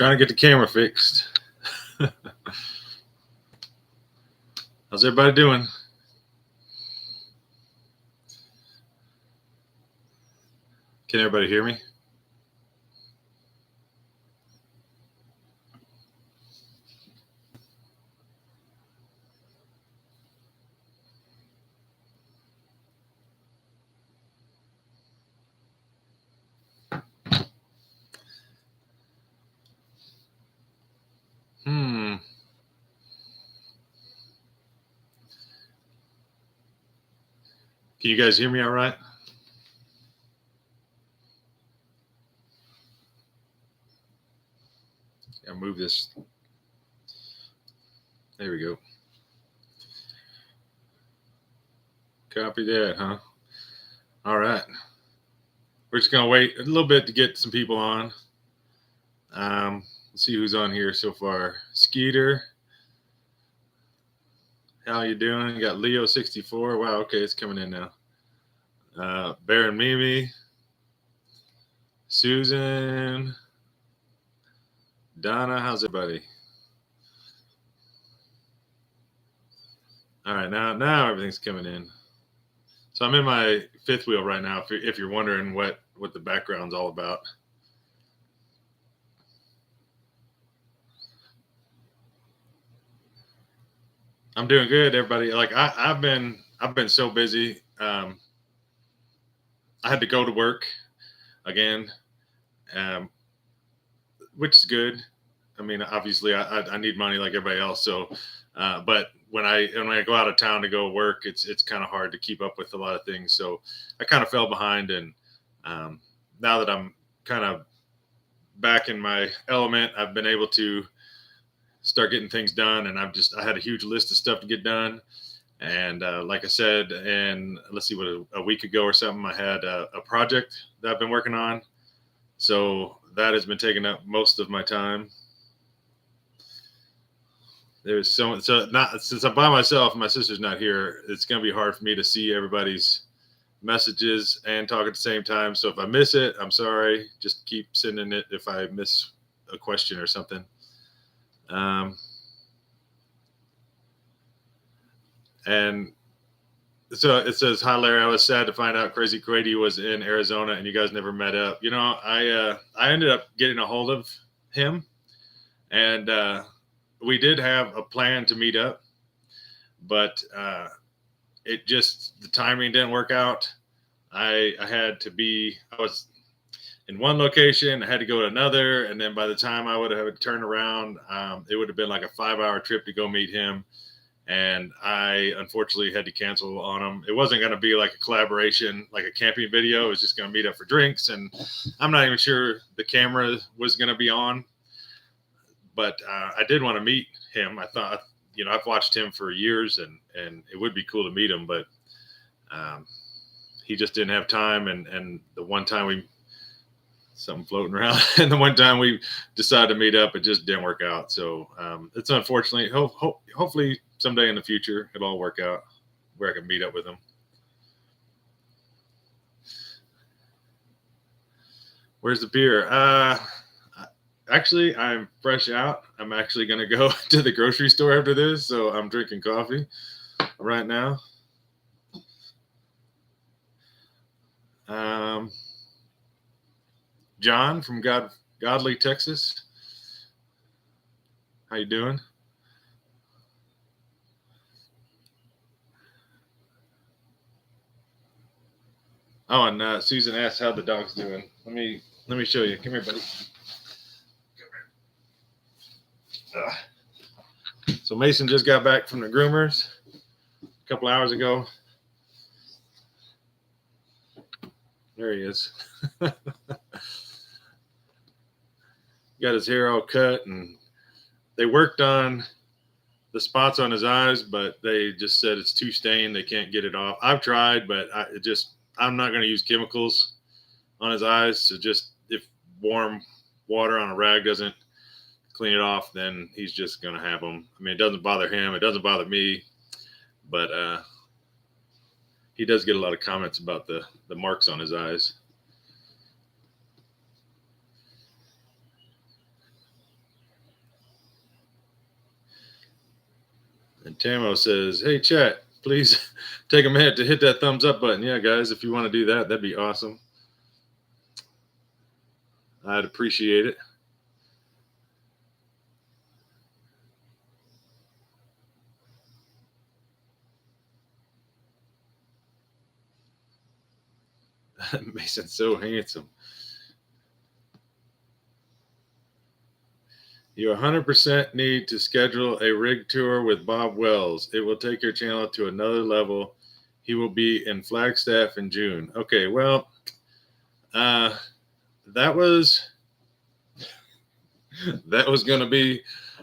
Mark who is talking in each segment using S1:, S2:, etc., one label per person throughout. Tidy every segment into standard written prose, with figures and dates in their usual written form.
S1: Trying to get the camera fixed. How's everybody doing? Can everybody hear me? Can you guys hear me all right? I'll move this. There we go. Copy that, huh? All right. We're just going to wait a little bit to get some people on. Let's see who's on here so far. Skeeter. How you doing? You got Leo64. Wow, okay, it's coming in now. Baron Mimi. Susan. Donna, how's everybody? All right, now everything's coming in. So I'm in my fifth wheel right now, if you're wondering what the background's all about. I'm doing good, everybody. Like I've been so busy. I had to go to work again, which is good. I mean, obviously, I need money like everybody else. So, but when I go out of town to go work, it's kind of hard to keep up with a lot of things. So I kind of fell behind, and now that I'm kind of back in my element, I've been able to start getting things done, and I had a huge list of stuff to get done. And like I said, and let's see, what a week ago or something, I had a project that I've been working on. So that has been taking up most of my time. There's so not since I'm by myself and my sister's not here, it's going to be hard for me to see everybody's messages and talk at the same time. So if I miss it, I'm sorry. Just keep sending it if I miss a question or something. And so it says, "Hi Larry, I was sad to find out Crazy Grady was in Arizona and you guys never met up." You know, I ended up getting a hold of him, and we did have a plan to meet up, but it just, the timing didn't work out. I was in one location, I had to go to another, and then by the time I would have turned around, it would have been like a 5-hour trip to go meet him. And I unfortunately had to cancel on him. It wasn't going to be like a collaboration, like a camping video. It was just going to meet up for drinks. And I'm not even sure the camera was going to be on, but I did want to meet him. I thought, you know, I've watched him for years, and it would be cool to meet him, but he just didn't have time. And the one time something floating around, and the one time we decided to meet up, it just didn't work out. So it's unfortunately, hopefully someday in the future it'll all work out where I can meet up with him. Where's the beer? Actually, I'm fresh out. I'm actually going to go to the grocery store after this, so I'm drinking coffee right now. John from Godly, Texas. How you doing? Oh, and Susan asked how the dog's doing. Let me show you. Come here, buddy. So Mason just got back from the groomers a couple hours ago. There he is. Got his hair all cut, and they worked on the spots on his eyes, but they just said it's too stained. They can't get it off. I've tried, but I'm not going to use chemicals on his eyes. So just, if warm water on a rag doesn't clean it off, then he's just going to have them. I mean, it doesn't bother him. It doesn't bother me, but he does get a lot of comments about the marks on his eyes. And Tamo says, "Hey, chat, please take a minute to hit that thumbs up button." Yeah, guys, if you want to do that, that'd be awesome. I'd appreciate it. Mason's so handsome. You 100% need to schedule a rig tour with Bob Wells. It will take your channel to another level. He will be in Flagstaff in June. Okay, well, uh, that was going to be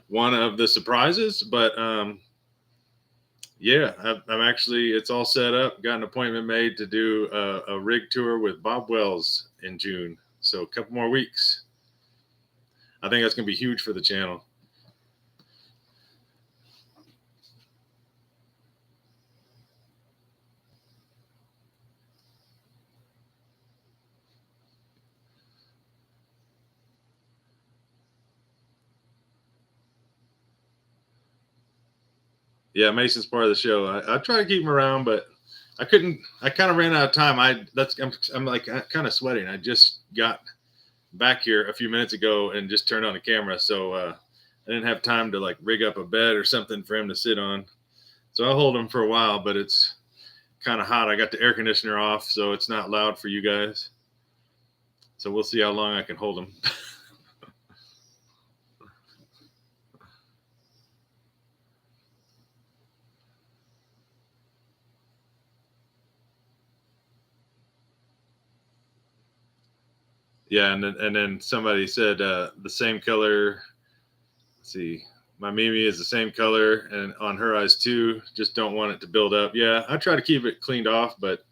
S1: one of the surprises, but yeah, I'm actually, it's all set up. Got an appointment made to do a rig tour with Bob Wells in June. So a couple more weeks. I think that's going to be huge for the channel. Yeah, Mason's part of the show. I try to keep him around, but I couldn't. I kind of ran out of time. I'm like kind of sweating. I just got back here a few minutes ago and just turned on the camera, so I didn't have time to like rig up a bed or something for him to sit on. So I'll hold him for a while, but it's kind of hot. I got the air conditioner off, so it's not loud for you guys. So we'll see how long I can hold him. Yeah, and then somebody said the same color. Let's see, my Mimi is the same color, and on her eyes too. Just don't want it to build up. Yeah, I try to keep it cleaned off, but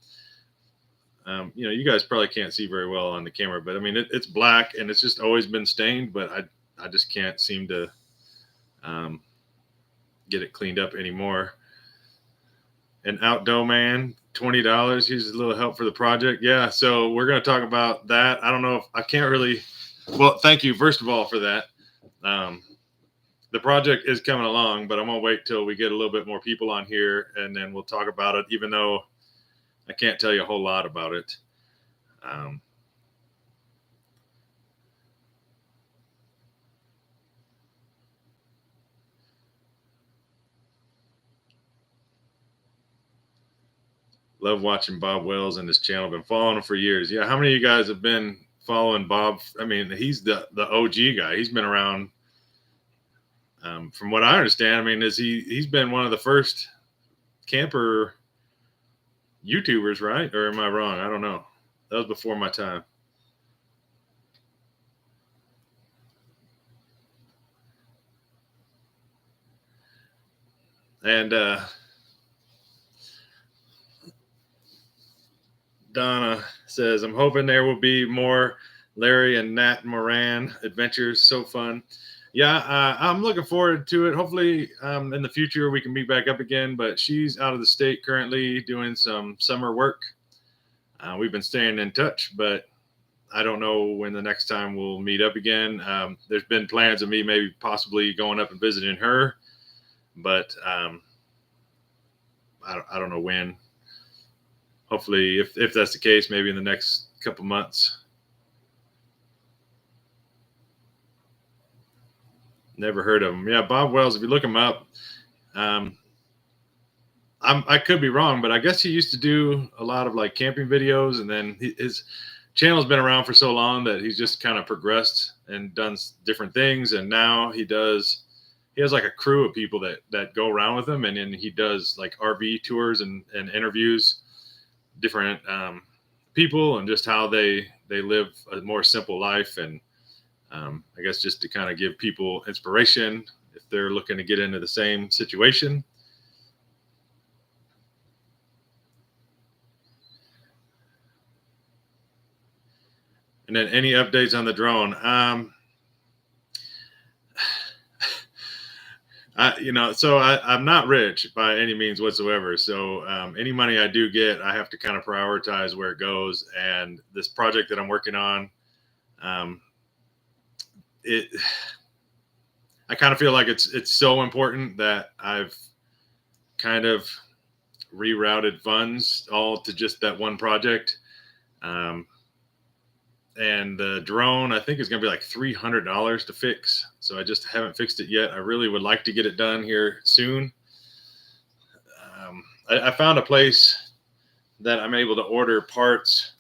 S1: you know, you guys probably can't see very well on the camera. But I mean, it's black, and it's just always been stained. But I just can't seem to um, get it cleaned up anymore. And Outdoor Man, $20. Here's a little help for the project. Yeah, so we're going to talk about that. I don't know if I can't really. Well, thank you first of all for that. Um, the project is coming along, but I'm gonna wait till we get a little bit more people on here, and then we'll talk about it. Even though I can't tell you a whole lot about it. Um, love watching Bob Wells and his channel. Been following him for years. Yeah, how many of you guys have been following Bob? I mean, he's the OG guy. He's been around. From what I understand, I mean, he's been one of the first camper YouTubers, right? Or am I wrong? I don't know. That was before my time. And Donna says, I'm hoping there will be more Larry and Nat Moran adventures. So fun. Yeah, I'm looking forward to it. Hopefully, in the future, we can meet back up again. But she's out of the state currently doing some summer work. We've been staying in touch, but I don't know when the next time we'll meet up again. There's been plans of me maybe possibly going up and visiting her, but I don't know when. Hopefully, if that's the case, maybe in the next couple months. Never heard of him. Yeah, Bob Wells. If you look him up, I could be wrong, but I guess he used to do a lot of like camping videos, and then his channel's been around for so long that he's just kind of progressed and done different things. And now he has like a crew of people that go around with him, and then he does like RV tours and interviews different people and just how they live a more simple life. And I guess just to kind of give people inspiration if they're looking to get into the same situation. And then any updates on the drone? I'm not rich by any means whatsoever. So any money I do get, I have to kind of prioritize where it goes. And this project that I'm working on, I kind of feel like it's so important that I've kind of rerouted funds all to just that one project. Um, and the drone, I think, is going to be like $300 to fix. So I just haven't fixed it yet. I really would like to get it done here soon. I found a place that I'm able to order parts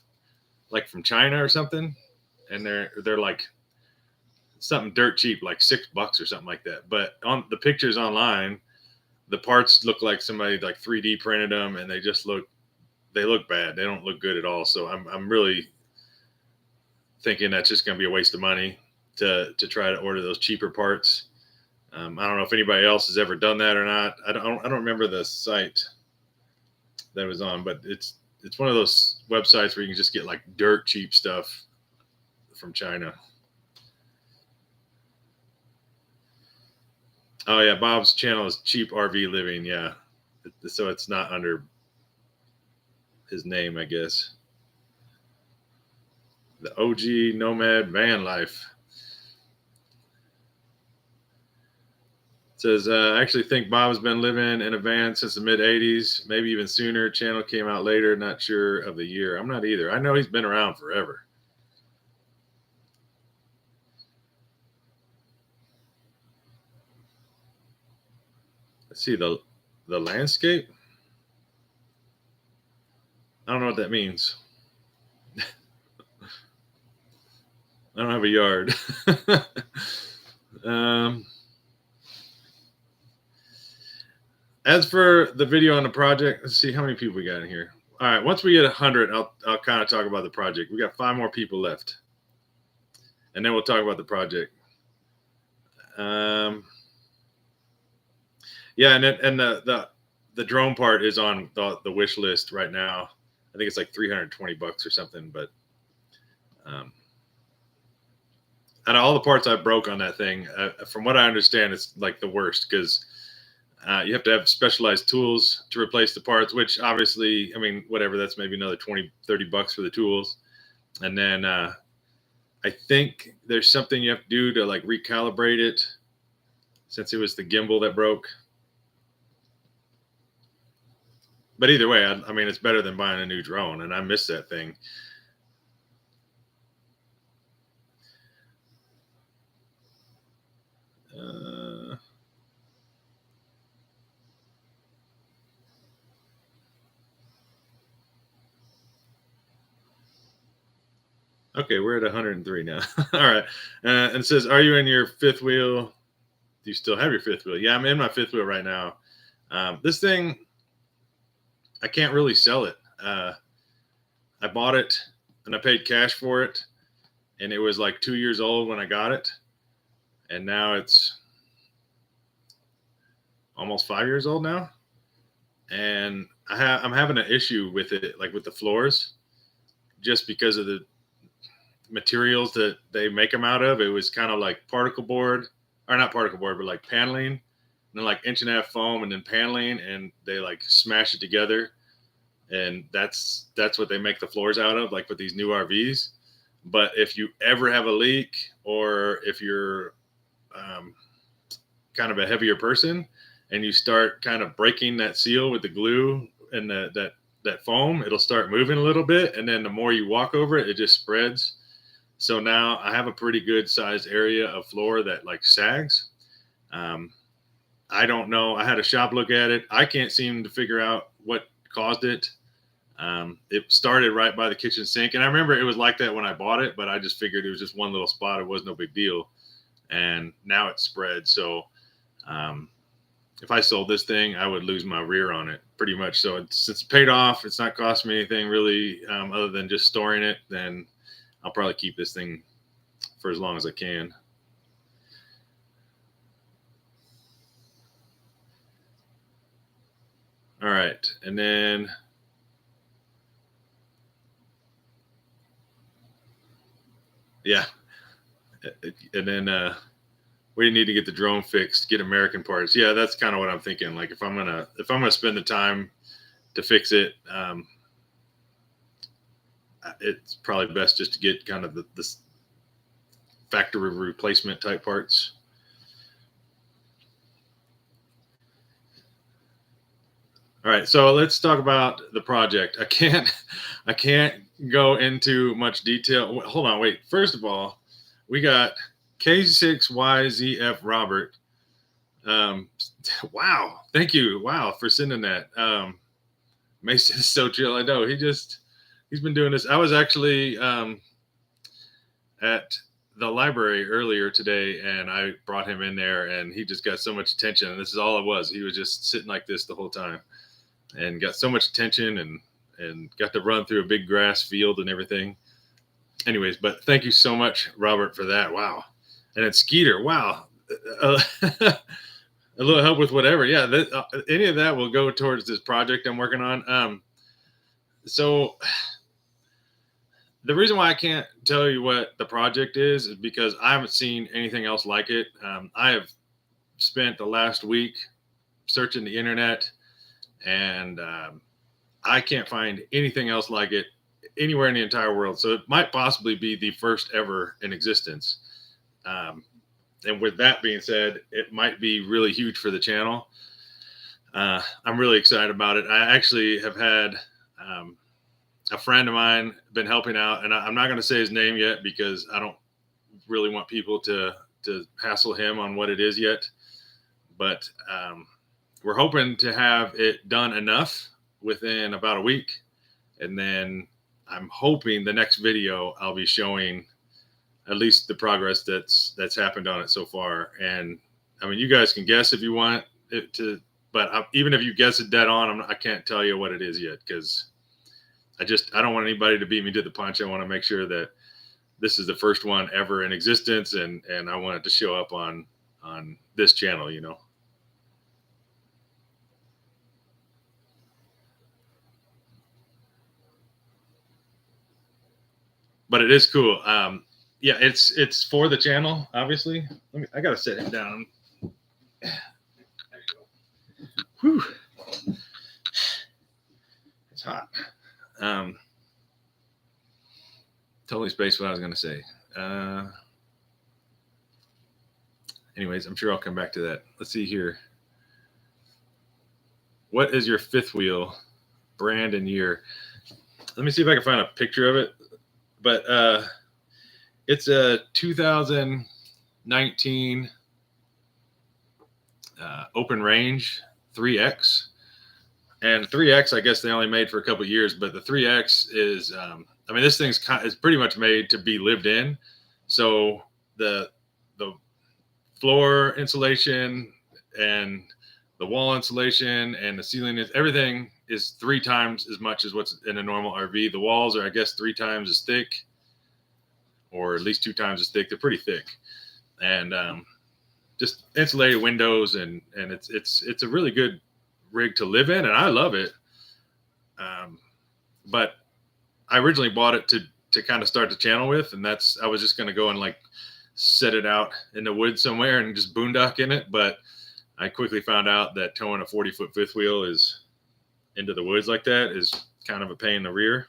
S1: like from China or something, and they're like something dirt cheap, like $6 or something like that. But on the pictures online, the parts look like somebody like 3D printed them, and they look bad. They don't look good at all. So I'm really thinking that's just going to be a waste of money to try to order those cheaper parts. I don't know if anybody else has ever done that or not. I don't remember the site that it was on, but it's one of those websites where you can just get like dirt cheap stuff from China. Oh yeah, Bob's channel is Cheap RV Living. Yeah, so it's not under his name, I guess. The OG Nomad Van Life. It says, I actually think Bob's been living in a van since the mid 80s, maybe even sooner. Channel came out later, not sure of the year. I'm not either. I know he's been around forever. Let's see the landscape. I don't know what that means. I don't have a yard. As for the video on the project, let's see how many people we got in here. All right, once we get 100, I'll kind of talk about the project. We got 5 more people left, and then we'll talk about the project. Yeah, and the drone part is on the wish list right now. I think it's like $320 or something. But out of all the parts I broke on that thing, from what I understand, it's like the worst because you have to have specialized tools to replace the parts, which obviously, I mean, whatever, that's maybe another $20-$30 for the tools. And then I think there's something you have to do to like recalibrate it since it was the gimbal that broke. But either way, I mean, it's better than buying a new drone, and I miss that thing. Okay, we're at 103 now. All right. And it says, are you in your 5th wheel? Do you still have your 5th wheel? Yeah, I'm in my 5th wheel right now. This thing, I can't really sell it. I bought it and I paid cash for it, and it was like 2 years old when I got it, and now it's almost 5 years old now, and I'm having an issue with it, like with the floors, just because of the materials that they make them out of. It was kind of like particle board, or not particle board, but like paneling, and then like 1.5-inch foam, and then paneling, and they like smash it together, and that's what they make the floors out of, like with these new RVs. But if you ever have a leak, or if you're kind of a heavier person and you start kind of breaking that seal with the glue and that foam, it'll start moving a little bit, and then the more you walk over it, it just spreads. So now I have a pretty good sized area of floor that like sags. I don't know. I had a shop look at it. I can't seem to figure out what caused it. It started right by the kitchen sink, and I remember it was like that when I bought it, but I just figured it was just one little spot. It was no big deal, and now it's spread. So if I sold this thing, I would lose my rear on it pretty much. So since it's paid off, it's not costing me anything really, other than just storing it, then I'll probably keep this thing for as long as I can. All right. And then yeah. And then we need to get the drone fixed, get American parts. Yeah, that's kind of what I'm thinking. Like if I'm gonna spend the time to fix it, it's probably best just to get kind of the factory replacement type parts. All right, so let's talk about the project. I can't go into much detail. Hold on, wait. First of all, we got K6YZF Robert. Wow, thank you. Wow, for sending that. Mason is so chill. I know he's been doing this. I was actually at the library earlier today, and I brought him in there, and he just got so much attention. And this is all it was. He was just sitting like this the whole time, and got so much attention, and got to run through a big grass field and everything. Anyways, but thank you so much, Robert, for that. Wow, and it's Skeeter. Wow. A little help with whatever. Yeah, any of that will go towards this project I'm working on. So the reason why I can't tell you what the project is because I haven't seen anything else like it. I have spent the last week searching the internet, and I can't find anything else like it anywhere in the entire world. So it might possibly be the first ever in existence. And with that being said, it might be really huge for the channel. I'm really excited about it. I actually have had a friend of mine been helping out, and I'm not going to say his name yet because I don't really want people to hassle him on what it is yet. But we're hoping to have it done enough within about a week. And then I'm hoping the next video I'll be showing at least the progress that's happened on it so far. And I mean, you guys can guess if you want it to, but even if you guess it dead on, I can't tell you what it is yet because I don't want anybody to beat me to the punch. I want to make sure that this is the first one ever in existence, and I want it to show up on this channel, you know. But it is cool. Yeah, it's for the channel, obviously. I gotta sit him down. There you go. Whew. It's hot. Totally spaced what I was gonna say. Anyways, I'm sure I'll come back to that. Let's see here. What is your fifth wheel brand and year? Let me see if I can find a picture of it. But it's a 2019 open range 3X. And 3X, I guess they only made for a couple of years, but the 3X is, I mean, this thing's is pretty much made to be lived in. So the floor insulation and the wall insulation and the ceiling everything is 3 times as much as what's in a normal RV. The walls are, I guess, 3 times as thick, or at least 2 times as thick. They're pretty thick, and just insulated windows, and it's a really good rig to live in, and I love it. But I originally bought it to kind of start the channel with, and I was just going to go and like set it out in the woods somewhere and just boondock in it. But I quickly found out that towing a 40-foot fifth wheel is into the woods like that is kind of a pain in the rear.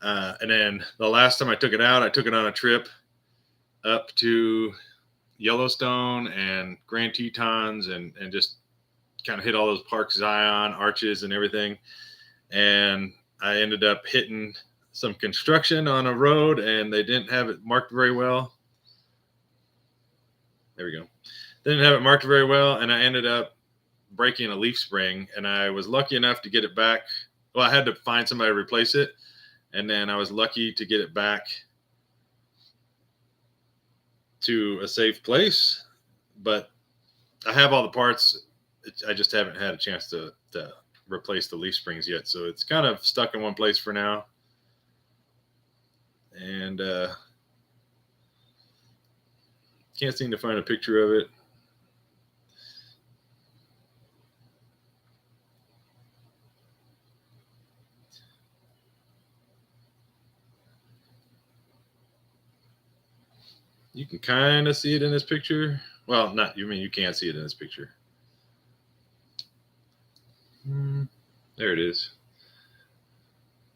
S1: And then the last time I took it out, I took it on a trip up to Yellowstone and Grand Tetons and just kind of hit all those Park Zion arches and everything. And I ended up hitting some construction on a road, and they didn't have it marked very well. There we go. They didn't have it marked very well, and I ended up breaking a leaf spring, and I was lucky enough to get it back. Well, I had to find somebody to replace it, and then I was lucky to get it back to a safe place. But I have all the parts. I just haven't had a chance to replace the leaf springs yet, so it's kind of stuck in one place for now. And can't seem to find a picture of it. You can kind of see it in this picture. Well, not you mean you can't see it in this picture. There it is.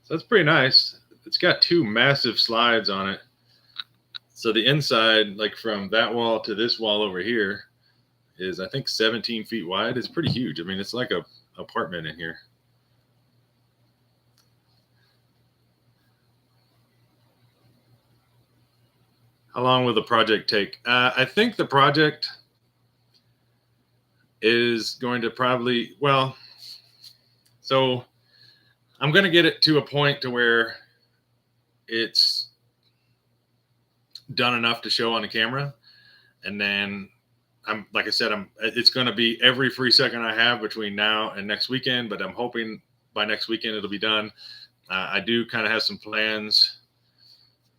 S1: So that's pretty nice. It's got 2 massive slides on it. So the inside, like from that wall to this wall over here, is, I think, 17 feet wide. It's pretty huge. I mean, it's like a apartment in here. How long will the project take? I think the project is going to probably, well, so I'm going to get it to a point to where it's done enough to show on the camera. And then like I said, it's going to be every free second I have between now and next weekend, but I'm hoping by next weekend it'll be done. I do kind of have some plans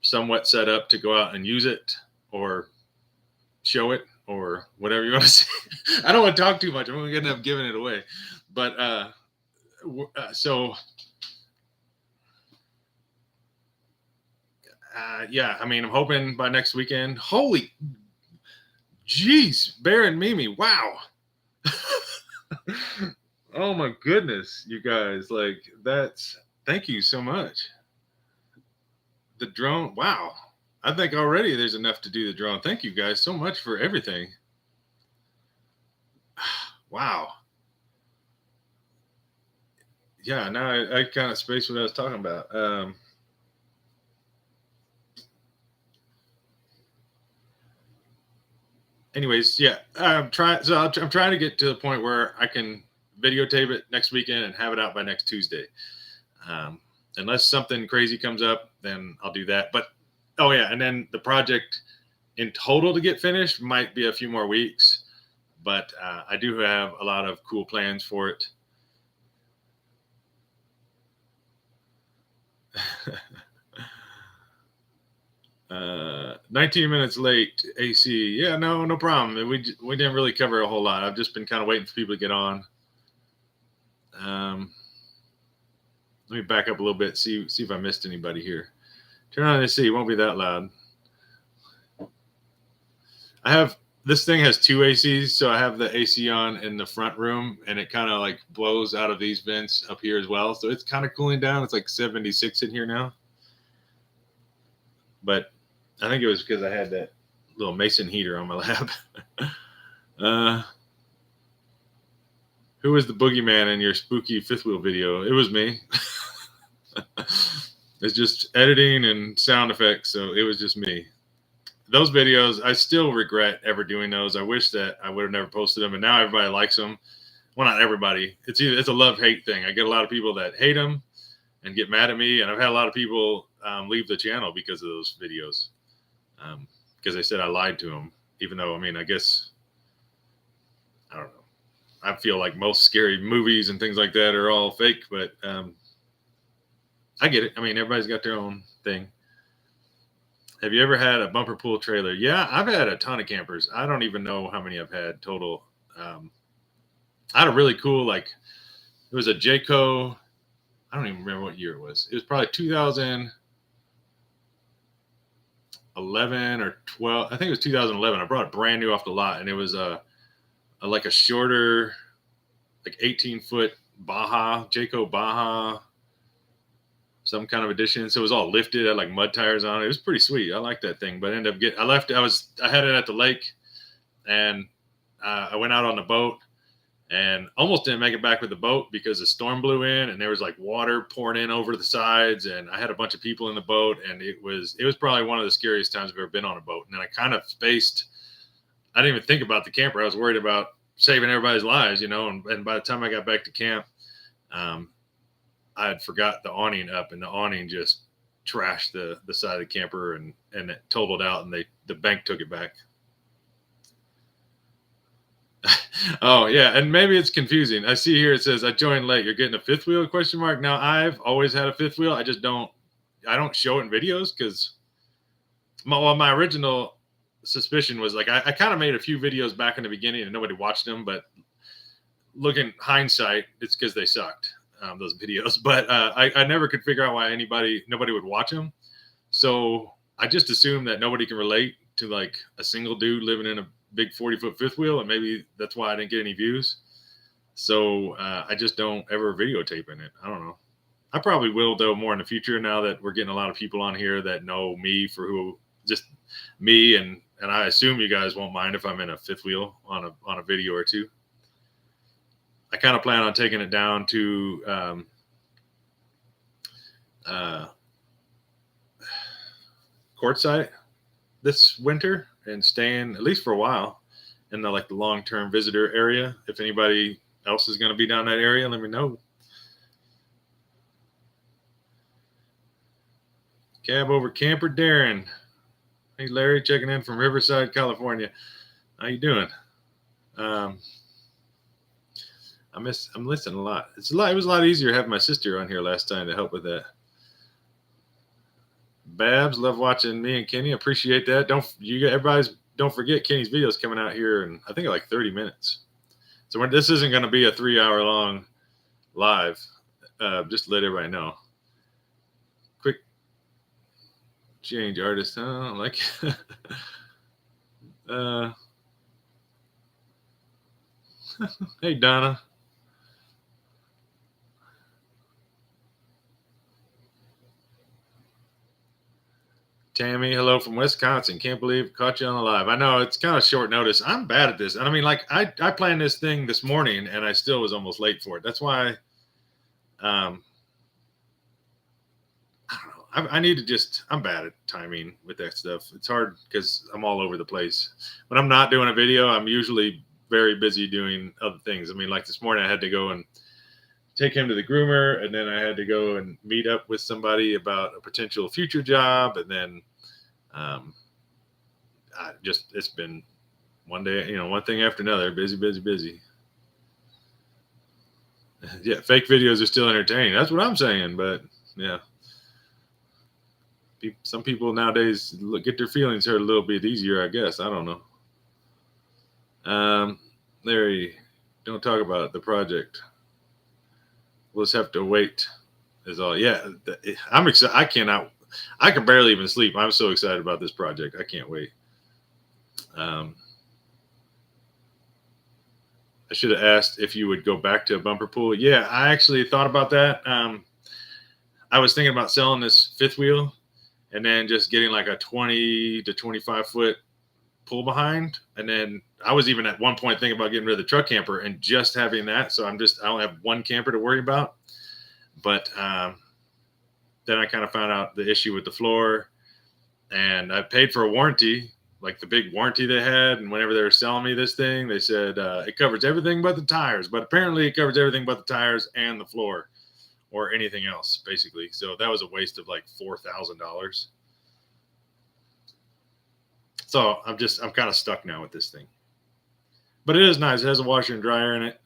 S1: somewhat set up to go out and use it or show it or whatever you want to say. I don't want to talk too much. I'm going to end up giving it away. But yeah, I mean, I'm hoping by next weekend. Holy jeez, Bear and Mimi. Wow. Oh my goodness, you guys. Like, thank you so much. The drone. Wow. I think already there's enough to do the drone. Thank you guys so much for everything. Wow. Yeah, now I kind of spaced what I was talking about. Anyways, yeah, I'm trying to get to the point where I can videotape it next weekend and have it out by next Tuesday. Unless something crazy comes up, then I'll do that. But oh yeah, and then the project in total to get finished might be a few more weeks, but I do have a lot of cool plans for it. 19 minutes late, AC. Yeah, no problem. We didn't really cover a whole lot. I've just been kind of waiting for people to get on. Let me back up a little bit, see if I missed anybody here. Turn on the AC. It won't be that loud. This thing has two ACs, so I have the AC on in the front room, and it kind of like blows out of these vents up here as well. So it's kind of cooling down. It's like 76 in here now. But I think it was because I had that little Mason heater on my lap. Who was the boogeyman in your spooky fifth wheel video? It was me. It's just editing and sound effects, so it was just me. Those videos, I still regret ever doing those. I wish that I would have never posted them, and now everybody likes them. Well, not everybody. It's a love-hate thing. I get a lot of people that hate them and get mad at me, and I've had a lot of people leave the channel because of those videos, because they said I lied to them, even though, I mean, I guess, I don't know. I feel like most scary movies and things like that are all fake, but I get it. I mean, everybody's got their own thing. Have you ever had a bumper pool trailer? Yeah, I've had a ton of campers. I don't even know how many I've had total. I had a really cool, like, it was a Jayco. I don't even remember what year it was. It was probably 2011 or 12. I think it was 2011. I brought it brand new off the lot, and it was like a shorter, like 18-foot Baja, Jayco Baja, some kind of edition. So it was all lifted, had like mud tires on it. It was pretty sweet. I like that thing, but I ended up I had it at the lake, and I went out on the boat and almost didn't make it back with the boat because the storm blew in and there was like water pouring in over the sides, and I had a bunch of people in the boat, and it was probably one of the scariest times I've ever been on a boat. And then I kind of spaced. I didn't even think about the camper. I was worried about saving everybody's lives, you know, and by the time I got back to camp, I had forgot the awning up, and the awning just trashed the side of the camper, and it totaled out, and the bank took it back. Oh yeah, and maybe it's confusing. I see here it says I joined late. You're getting a fifth wheel ? Now I've always had a fifth wheel. I don't show it in videos because my original suspicion was like I kind of made a few videos back in the beginning and nobody watched them, but looking hindsight, it's because they sucked. Those videos, but I never could figure out why nobody would watch them. So I just assumed that nobody can relate to like a single dude living in a big 40-foot fifth wheel, and maybe that's why I didn't get any views. So I just don't ever videotape in it. I don't know. I probably will though more in the future now that we're getting a lot of people on here that know me for just me and and I assume you guys won't mind if I'm in a fifth wheel on a video or two. I kind of plan on taking it down to Quartzsite this winter and staying at least for a while in the long-term visitor area. If anybody else is going to be down that area, let me know. Cab over camper Darren. Hey Larry, checking in from Riverside, California. How you doing? I'm listening a lot. It was a lot easier having my sister on here last time to help with that. Babs, love watching me and Kenny. Appreciate that. Don't forget Kenny's videos coming out here in I think like 30 minutes. So this isn't going to be a 3-hour long live. Just to let everybody know. Quick change artist. I don't like hey Donna. Tammy, hello from Wisconsin. Can't believe caught you on the live. I know it's kind of short notice. I'm bad at this. I mean, I planned this thing this morning and I still was almost late for it. That's why I don't know. I need to I'm bad at timing with that stuff. It's hard because I'm all over the place. When I'm not doing a video, I'm usually very busy doing other things. I mean, like this morning I had to go and take him to the groomer, and then I had to go and meet up with somebody about a potential future job, and then it's been one day, one thing after another, busy. Yeah, fake videos are still entertaining. That's what I'm saying, but yeah. Some people nowadays get their feelings hurt a little bit easier, I guess. I don't know. Larry, don't talk about the project. We'll just have to wait is all. Yeah, I'm excited. I can barely even sleep. I'm so excited about this project. I can't wait. I should have asked if you would go back to a bumper pool. Yeah, I actually thought about that. I was thinking about selling this fifth wheel and then just getting like a 20 to 25 foot pull behind. And then I was even at one point thinking about getting rid of the truck camper and just having that. So I don't have one camper to worry about. But then I kind of found out the issue with the floor, and I paid for a warranty, like the big warranty they had. And whenever they were selling me this thing, they said it covers everything but the tires. But apparently it covers everything but the tires and the floor or anything else, basically. So that was a waste of like $4,000. So I'm kind of stuck now with this thing. But it is nice. It has a washer and dryer in it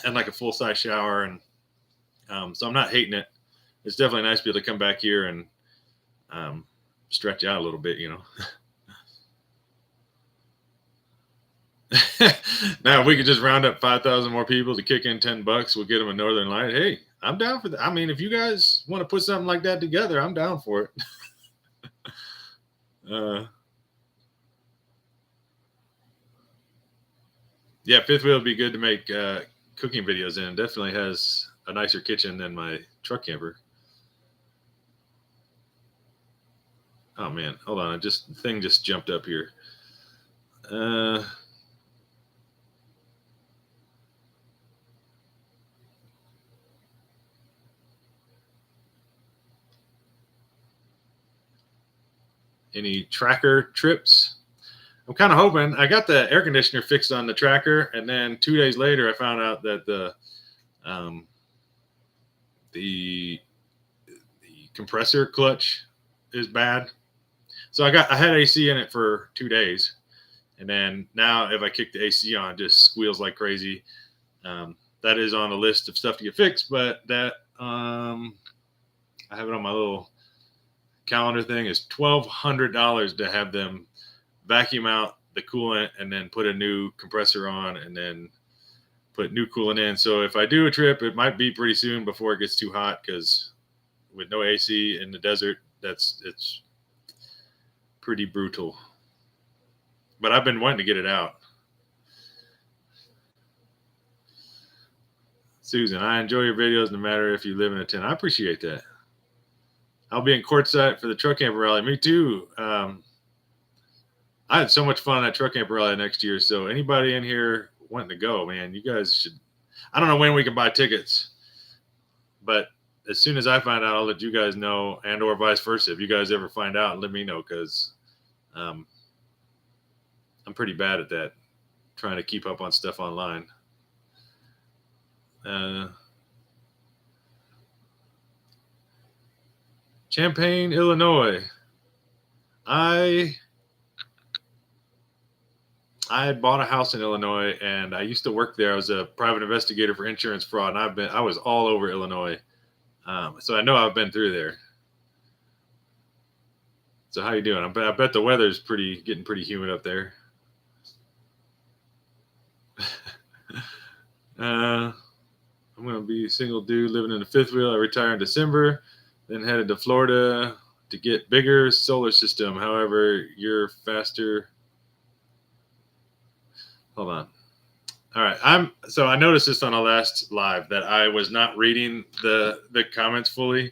S1: and like a full-size shower. And so I'm not hating it. It's definitely nice to be able to come back here and stretch out a little bit, Now, if we could just round up 5,000 more people to kick in $10, we'll get them a Northern Light. Hey, I'm down for that. I mean, if you guys want to put something like that together, I'm down for it. Yeah, fifth wheel would be good to make cooking videos in. Definitely has a nicer kitchen than my truck camper. Oh man, hold on. The thing just jumped up here. Any tracker trips? I'm kind of hoping. I got the air conditioner fixed on the tracker, and then 2 days later, I found out that the compressor clutch is bad. So I had AC in it for 2 days, and then now if I kick the AC on, it just squeals like crazy. That is on the list of stuff to get fixed, but that I have it on my little calendar thing. Is $1,200 to have them vacuum out the coolant and then put a new compressor on and then put new coolant in. So if I do a trip, it might be pretty soon before it gets too hot, because with no AC in the desert, it's pretty brutal. But I've been wanting to get it out. Susan, I enjoy your videos no matter if you live in a tent. I appreciate that. I'll be in Quartzsite for the truck camper rally. Me too. I had so much fun at truck camper rally next year. So anybody in here wanting to go, man, you guys should. I don't know when we can buy tickets, but as soon as I find out, I'll let you guys know, and or vice versa. If you guys ever find out, let me know, because um, I'm pretty bad at that, trying to keep up on stuff online. Uh, Champaign, Illinois. I I had bought a house in Illinois, and I used to work there. I was a private investigator for insurance fraud, and I was all over Illinois, so I know I've been through there. So how you doing? I bet the weather's getting pretty humid up there. I'm gonna be a single dude living in a fifth wheel. I retire in December, then headed to Florida to get bigger solar system. However, you're faster. Hold on. All right. I noticed this on the last live that I was not reading the comments fully,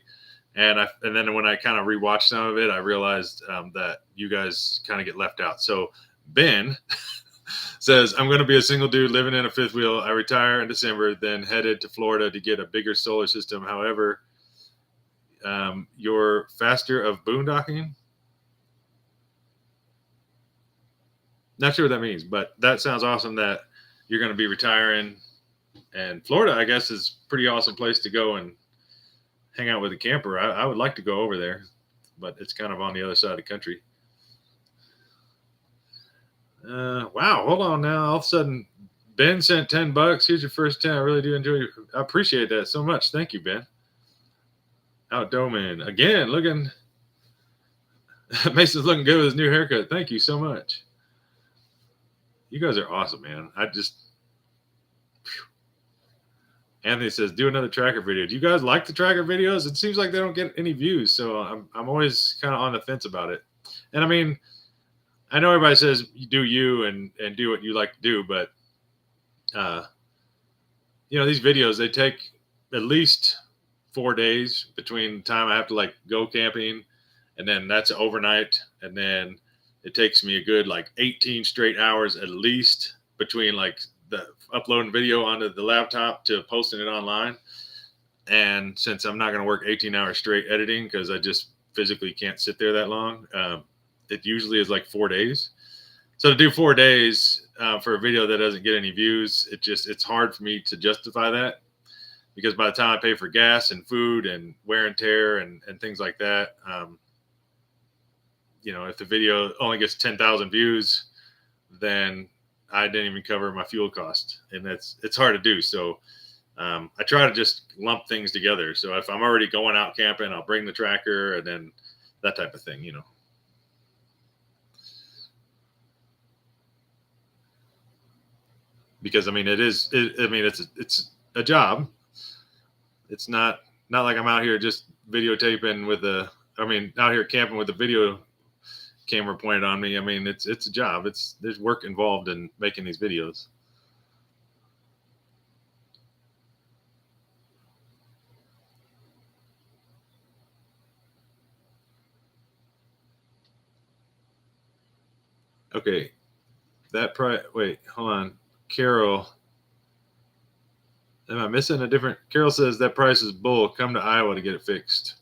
S1: and then when I kind of rewatched some of it, I realized that you guys kind of get left out. So Ben says, I'm going to be a single dude living in a fifth wheel. I retire in December, then headed to Florida to get a bigger solar system. However, you're faster of boondocking. Not sure what that means, but that sounds awesome that you're going to be retiring. And Florida, I guess, is a pretty awesome place to go and hang out with a camper. I would like to go over there, but it's kind of on the other side of the country. Wow, hold on now. All of a sudden, Ben sent $10. Here's your first 10. I really do enjoy it. I appreciate that so much. Thank you, Ben. Outdoman. Again, looking. Mason's looking good with his new haircut. Thank you so much. You guys are awesome, man. Anthony says, do another tracker video. Do you guys like the tracker videos? It seems like they don't get any views. So I'm always kind of on the fence about it. And I mean, I know everybody says you do you and do what you like to do, but these videos, they take at least 4 days between the time I have to like go camping, and then that's overnight, and then it takes me a good like 18 straight hours at least between like the uploading video onto the laptop to posting it online. And since I'm not going to work 18 hours straight editing because I just physically can't sit there that long, it usually is like 4 days. So to do 4 days for a video that doesn't get any views, it's hard for me to justify that, because by the time I pay for gas and food and wear and tear and things like that, if the video only gets 10,000 views, then I didn't even cover my fuel cost, and it's hard to do. So I try to just lump things together. So if I'm already going out camping, I'll bring the tracker and then that type of thing, Because I mean, it's a job. It's not like I'm out here just videotaping out here camping with a video camera pointed on me. I mean, it's a job. There's work involved in making these videos. Okay, that price. Wait, hold on, Carol. Am I missing a different? Carol says that price is bull. Come to Iowa to get it fixed.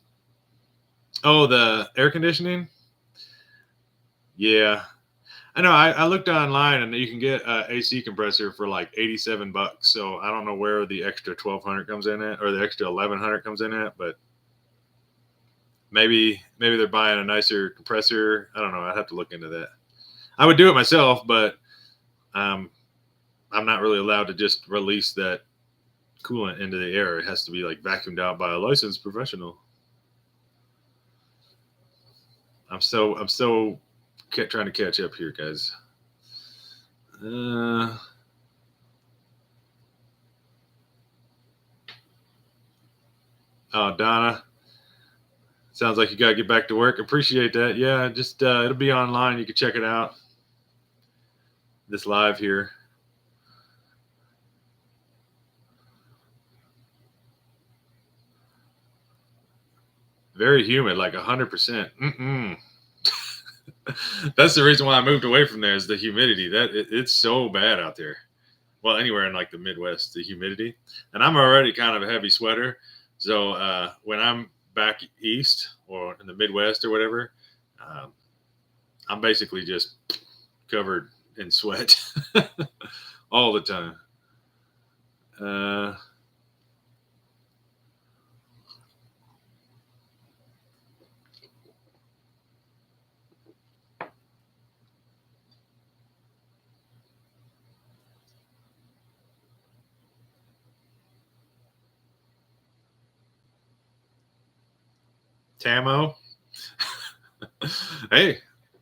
S1: Oh, the air conditioning. Yeah, I know. I looked online and you can get an AC compressor for like $87. So I don't know where the extra 1,200 comes in at, or the extra 1,100 comes in at, but maybe they're buying a nicer compressor. I don't know. I'd have to look into that. I would do it myself, but I'm not really allowed to just release that coolant into the air. It has to be like vacuumed out by a licensed professional. I'm so trying to catch up here, guys. Oh, Donna, sounds like you got to get back to work. Appreciate that. Yeah, just it'll be online. You can check it out. This live here. Very humid, like 100%. That's the reason why I moved away from there is the humidity. It's so bad out there. Well, anywhere in like the Midwest, the humidity. And I'm already kind of a heavy sweater. So when I'm back east or in the Midwest or whatever, um, I'm basically just covered in sweat all the time. Uh, Tamo. Hey,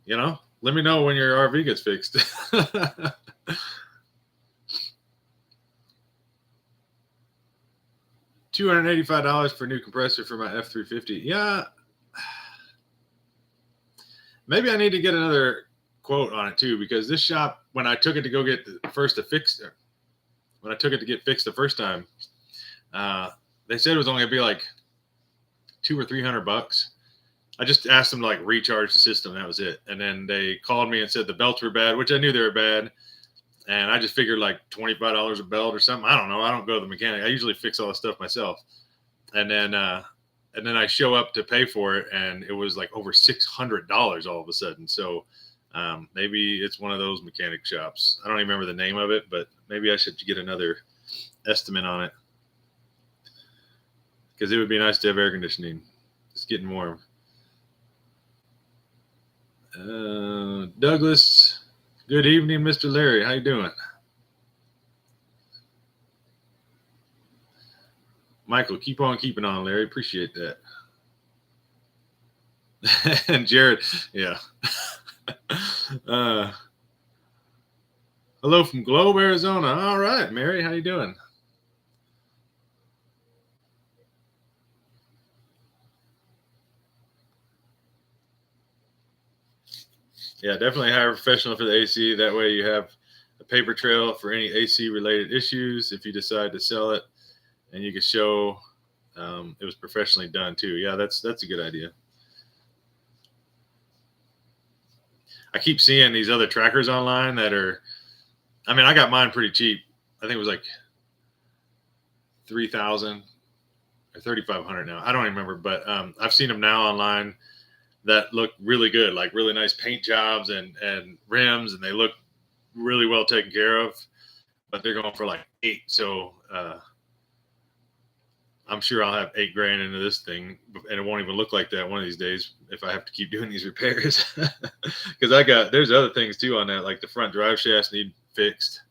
S1: let me know when your RV gets fixed. $285 for a new compressor for my F350. Yeah, maybe I need to get another quote on it too, because this shop, when I took it to go get when I took it to get fixed the first time, they said it was only gonna be like $200 or $300. I just asked them to like recharge the system. That was it. And then they called me and said the belts were bad, which I knew they were bad. And I just figured like $25 a belt or something. I don't know. I don't go to the mechanic. I usually fix all the stuff myself. And then I show up to pay for it, and it was like over $600 all of a sudden. So maybe it's one of those mechanic shops. I don't even remember the name of it, but maybe I should get another estimate on it, because it would be nice to have air conditioning. It's getting warm. Douglas, good evening, Mr. Larry. How you doing? Michael, keep on keeping on, Larry. Appreciate that. And Jared, yeah. uh, hello from Globe, Arizona. All right, Mary, how you doing? Yeah, definitely hire a professional for the AC. That way you have a paper trail for any AC related issues if you decide to sell it, and you can show it was professionally done too. Yeah, that's a good idea. I keep seeing these other trackers online that are, I mean, I got mine pretty cheap. I think it was like 3,000 or 3,500 now. I don't even remember, but I've seen them now online that look really good, like really nice paint jobs and rims, and they look really well taken care of. But they're going for like 8. So I'm sure I'll have 8 grand into this thing, and it won't even look like that one of these days if I have to keep doing these repairs. Because there's other things too on that, like the front drive shafts need fixed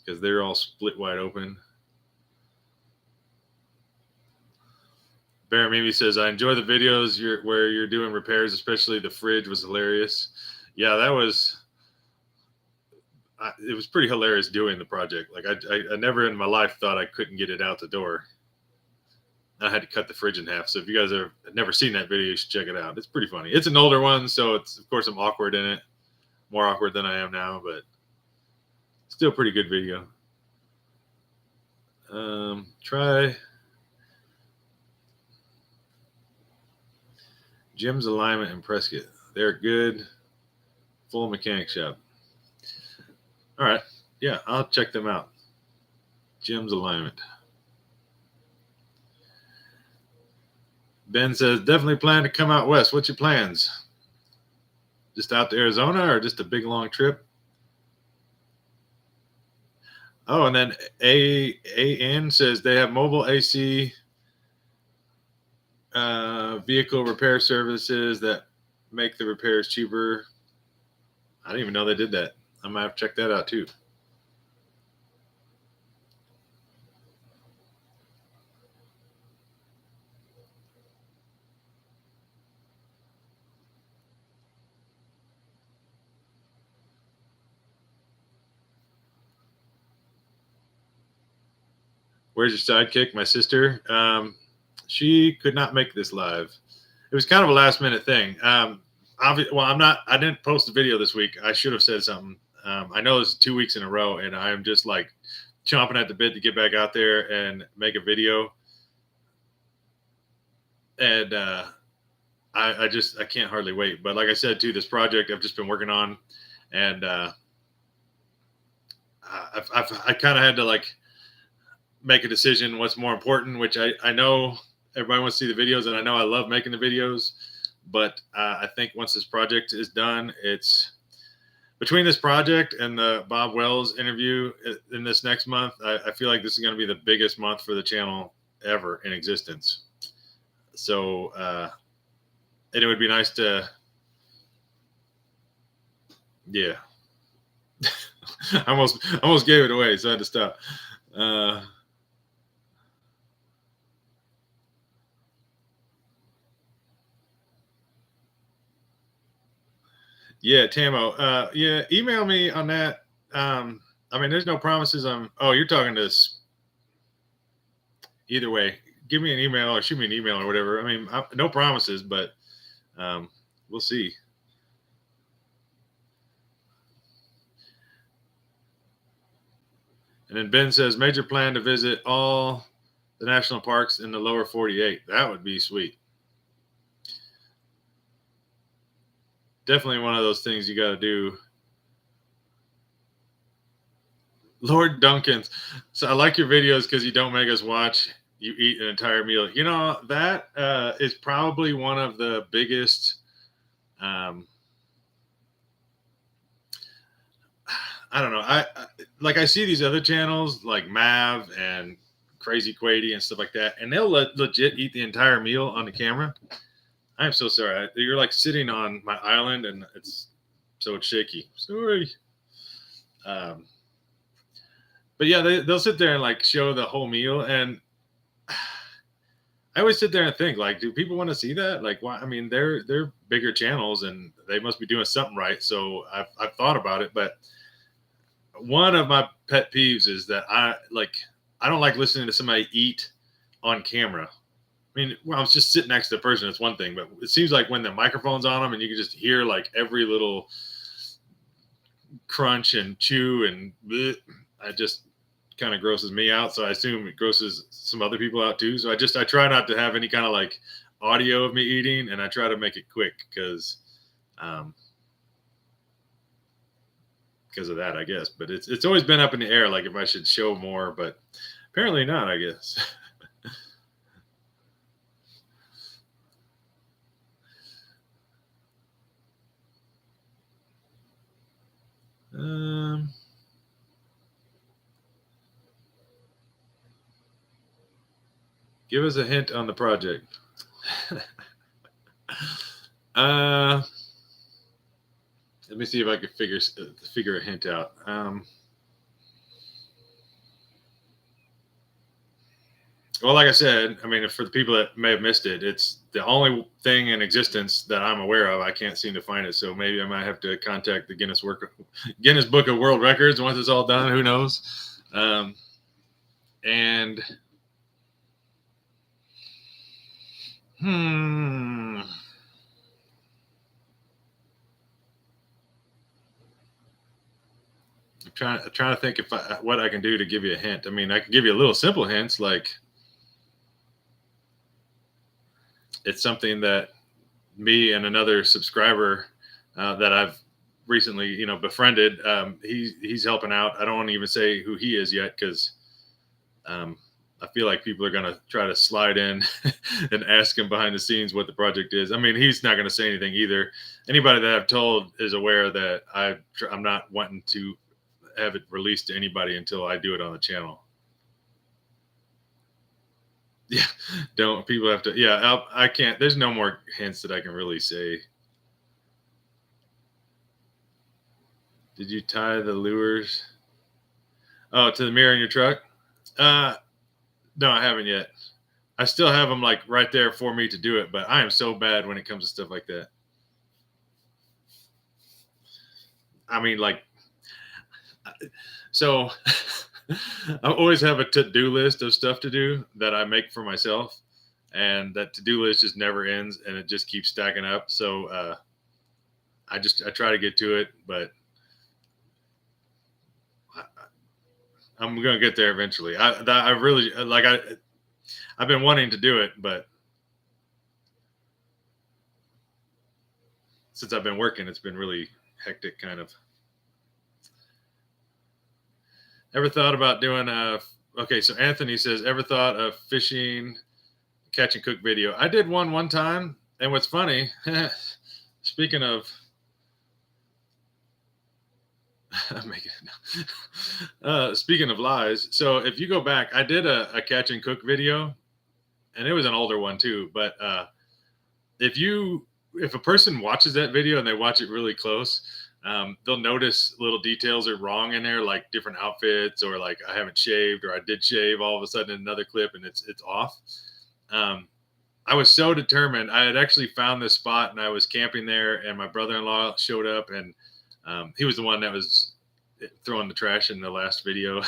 S1: because they're all split wide open. Bear Mimi says, I enjoy the videos where you're doing repairs, especially the fridge was hilarious. Yeah, it was pretty hilarious doing the project. Like I never in my life thought I couldn't get it out the door. I had to cut the fridge in half. So if you guys have never seen that video, you should check it out. It's pretty funny. It's an older one, so it's, of course, I'm awkward in it, more awkward than I am now, but still pretty good video. Try Jim's Alignment in Prescott. They're good, full mechanic shop. All right. Yeah, I'll check them out. Jim's Alignment. Ben says, definitely plan to come out west. What's your plans? Just out to Arizona or just a big long trip? Oh, and then AN says they have mobile AC vehicle repair services that make the repairs cheaper. I didn't even know they did that. I might have to check that out too. Where's your sidekick? My sister. She could not make this live. It was kind of a last minute thing. Well, I didn't post a video this week. I should have said something. I know this is 2 weeks in a row, and I am just like chomping at the bit to get back out there and make a video. And I I can't hardly wait. But like I said, too, this project I've just been working on, and I kind of had to like make a decision what's more important, which I know everybody wants to see the videos, and I know I love making the videos, but I think once this project is done, it's between this project and the Bob Wells interview in this next month, I feel like this is going to be the biggest month for the channel ever in existence. So, and it would be nice to, yeah. I almost gave it away, so I had to stop. Yeah, Tamo. Yeah, email me on that. I mean, there's no promises. Oh, you're talking to us. Either way, give me an email or shoot me an email or whatever. I mean, no promises, but we'll see. And then Ben says, major plan to visit all the national parks in the lower 48. That would be sweet. Definitely one of those things you got to do. Lord Duncan's. So I like your videos because you don't make us watch you eat an entire meal. You know, that is probably one of the biggest. I don't know. I see these other channels like Mav and Crazy Quady and stuff like that, and they'll legit eat the entire meal on the camera. I'm so sorry. You're like sitting on my island, and it's shaky. Sorry. But yeah, they'll sit there and like show the whole meal, and I always sit there and think, like, do people want to see that? Like, why? I mean, they're bigger channels, and they must be doing something right. So I've thought about it, but one of my pet peeves is that I don't like listening to somebody eat on camera. I mean, well, I was just sitting next to the person. It's one thing, but it seems like when the microphone's on them and you can just hear like every little crunch and chew and bleh, I just kind of grosses me out. So I assume it grosses some other people out too. So I try not to have any kind of like audio of me eating, and I try to make it quick because of that, I guess. But it's always been up in the air, like if I should show more, but apparently not, I guess. Give us a hint on the project. Let me see if I can figure a hint out. Well, like I said, I mean, for the people that may have missed it, it's the only thing in existence that I'm aware of. I can't seem to find it, so maybe I might have to contact the Guinness Book of World Records once it's all done. Who knows? And I'm trying to think what I can do to give you a hint. I mean, I can give you a little simple hints, like it's something that me and another subscriber that I've recently, befriended. He's helping out. I don't want to even say who he is yet because I feel like people are going to try to slide in and ask him behind the scenes what the project is. I mean, he's not going to say anything either. Anybody that I've told is aware that I'm not wanting to have it released to anybody until I do it on the channel. Yeah, don't people have to? Yeah, I can't. There's no more hints that I can really say. Did you tie the lures? Oh, to the mirror in your truck? No, I haven't yet. I still have them like right there for me to do it, but I am so bad when it comes to stuff like that. I mean, like, so I always have a to-do list of stuff to do that I make for myself, and that to-do list just never ends, and it just keeps stacking up. So I try to get to it, but I'm gonna get there eventually. I really like I've been wanting to do it, but since I've been working, it's been really hectic, kind of. Ever thought about doing a? Okay, so Anthony says, ever thought of fishing, catch and cook video? I did one time, and what's funny, speaking of, speaking of lies, so if you go back, I did a catch and cook video, and it was an older one too. But if a person watches that video and they watch it really close, they'll notice little details are wrong in there, like different outfits, or like I haven't shaved, or I did shave all of a sudden in another clip and it's off. I was so determined. I had actually found this spot and I was camping there, and my brother-in-law showed up, and he was the one that was throwing the trash in the last video.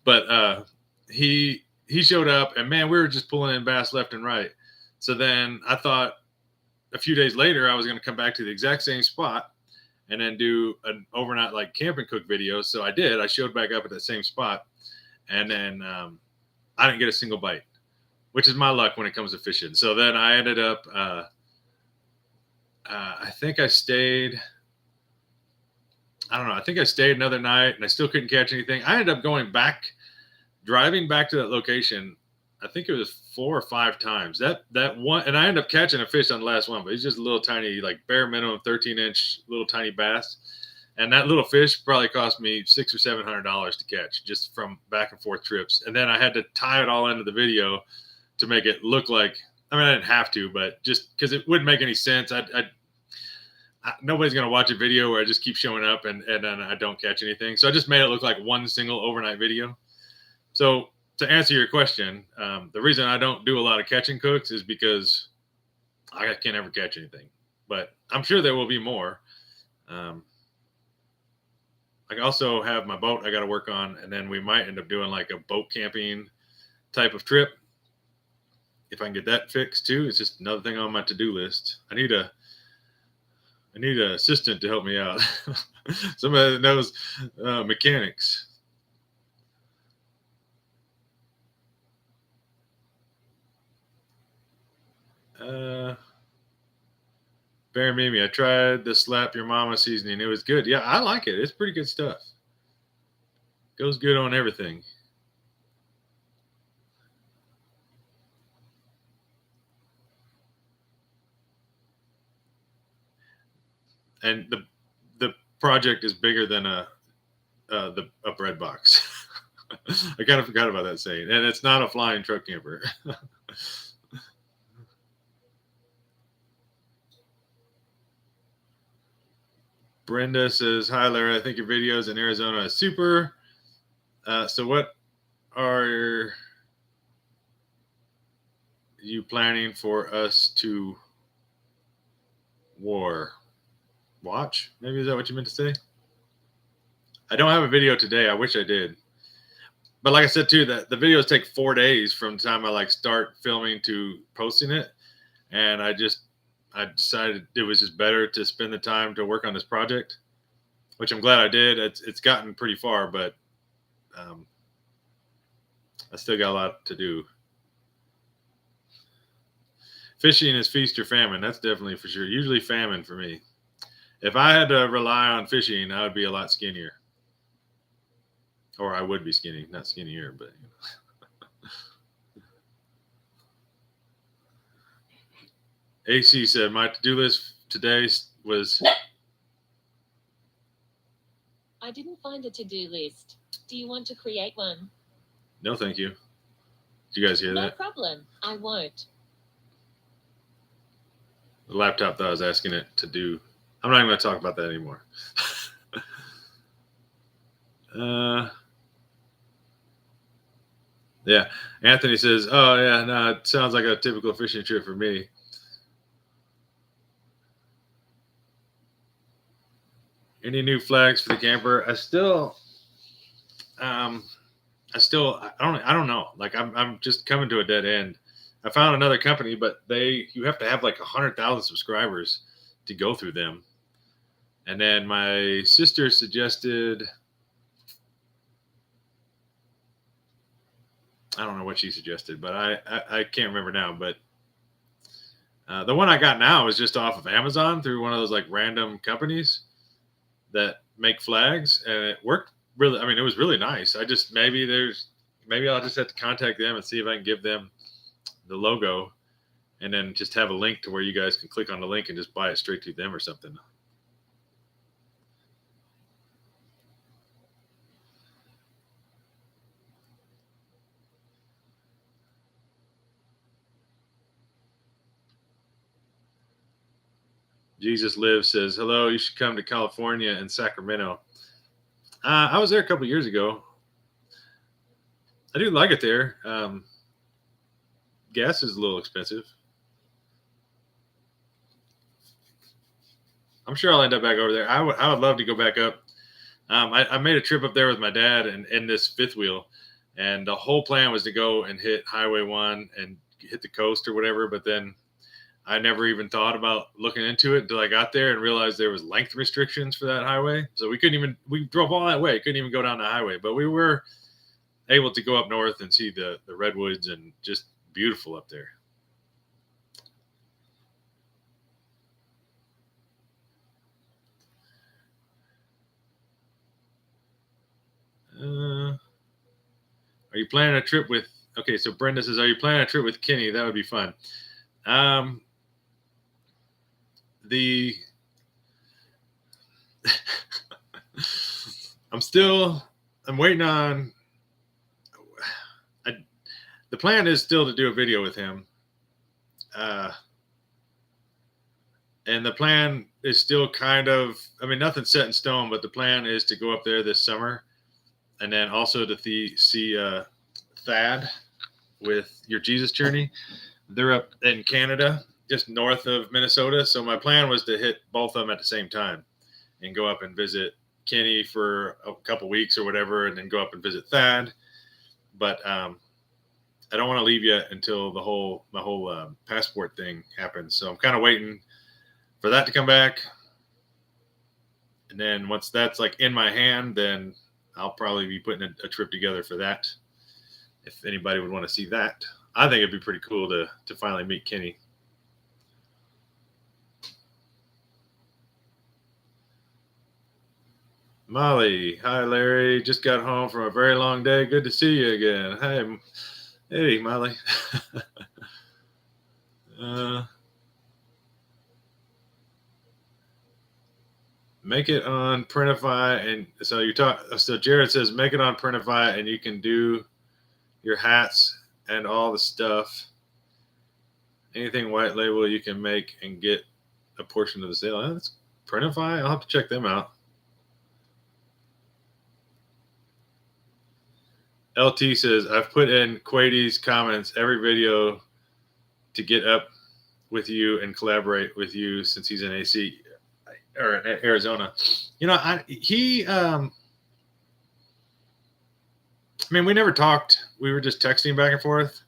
S1: But he showed up, and man, we were just pulling in bass left and right. So then I thought a few days later I was going to come back to the exact same spot and then do an overnight like camp and cook video. So I did. I showed back up at that same spot, and then I didn't get a single bite, which is my luck when it comes to fishing. So then I ended up, I think I stayed, I don't know. I think I stayed another night and I still couldn't catch anything. I ended up driving back to that location. I think it was 4 or 5 times that one. And I ended up catching a fish on the last one, but he's just a little tiny, like bare minimum 13-inch little tiny bass. And that little fish probably cost me $600 or $700 to catch, just from back and forth trips. And then I had to tie it all into the video to make it look like, I mean, I didn't have to, but just because it wouldn't make any sense. Nobody's going to watch a video where I just keep showing up and then I don't catch anything. So I just made it look like one single overnight video. So to answer your question, the reason I don't do a lot of catch and cooks is because I can't ever catch anything, but I'm sure there will be more. I also have my boat I got to work on, and then we might end up doing like a boat camping type of trip. If I can get that fixed too, it's just another thing on my to-do list. I need an assistant to help me out. Somebody that knows mechanics. Bear Mimi, I tried the Slap Your Mama seasoning. It was good. Yeah, I like it. It's pretty good stuff. Goes good on everything. And the project is bigger than a bread box. I kind of forgot about that saying. And it's not a flying truck camper. Brenda says, hi, Larry. I think your videos in Arizona are super. So what are you planning for us to watch? Maybe is that what you meant to say? I don't have a video today. I wish I did. But like I said, too, that the videos take 4 days from the time I like start filming to posting it. And I decided it was just better to spend the time to work on this project, which I'm glad I did. It's gotten pretty far, but I still got a lot to do. Fishing is feast or famine. That's definitely for sure. Usually famine for me. If I had to rely on fishing, I would be a lot skinnier. Or I would be skinny, not skinnier, but you know. AC said, my to-do list today was...
S2: I didn't find a to-do list. Do you want to create one?
S1: No, thank you. Did you guys hear that?
S2: No problem. I won't.
S1: The laptop that I was asking it to do. I'm not even going to talk about that anymore. Yeah. Anthony says, oh, yeah, no, it sounds like a typical fishing trip for me. Any new flags for the camper? I don't know. Like I'm just coming to a dead end. I found another company, but you have to have like 100,000 subscribers to go through them. And then my sister suggested, I don't know what she suggested, but I can't remember now, but The one I got now is just off of Amazon through one of those like random companies that make flags, and it worked really. I mean, it was really nice. I just maybe I'll just have to contact them and see if I can give them the logo, and then just have a link to where you guys can click on the link and just buy it straight to them or something. Jesus Lives says, hello, you should come to California and Sacramento. I was there a couple years ago. I do like it there. Gas is a little expensive. I'm sure I'll end up back over there. I would love to go back up. I made a trip up there with my dad and in this fifth wheel, and the whole plan was to go and hit Highway 1 and hit the coast or whatever. But then I never even thought about looking into it until I got there and realized there was length restrictions for that highway. So we drove all that way. Couldn't even go down the highway, but we were able to go up north and see the redwoods, and just beautiful up there. Are you planning a trip with, okay, so Brenda says, are you planning a trip with Kenny? That would be fun. I'm waiting on, the plan is still to do a video with him. And the plan is still kind of, I mean, nothing's set in stone, but the plan is to go up there this summer, and then also to see Thad with Your Jesus Journey. They're up in Canada, just north of Minnesota. So my plan was to hit both of them at the same time and go up and visit Kenny for a couple weeks or whatever, and then go up and visit Thad. But I don't want to leave yet until the whole passport thing happens. So I'm kind of waiting for that to come back. And then once that's like in my hand, then I'll probably be putting a trip together for that. If anybody would want to see that, I think it'd be pretty cool to finally meet Kenny. Molly, hi Larry. Just got home from a very long day. Good to see you again. Hey Molly. Make it on Printify, and so Jared says make it on Printify, and you can do your hats and all the stuff. Anything white label you can make and get a portion of the sale. That's Printify. I'll have to check them out. LT says, I've put in Quady's comments every video to get up with you and collaborate with you since he's in AC or in Arizona. You know, I mean, we never talked. We were just texting back and forth.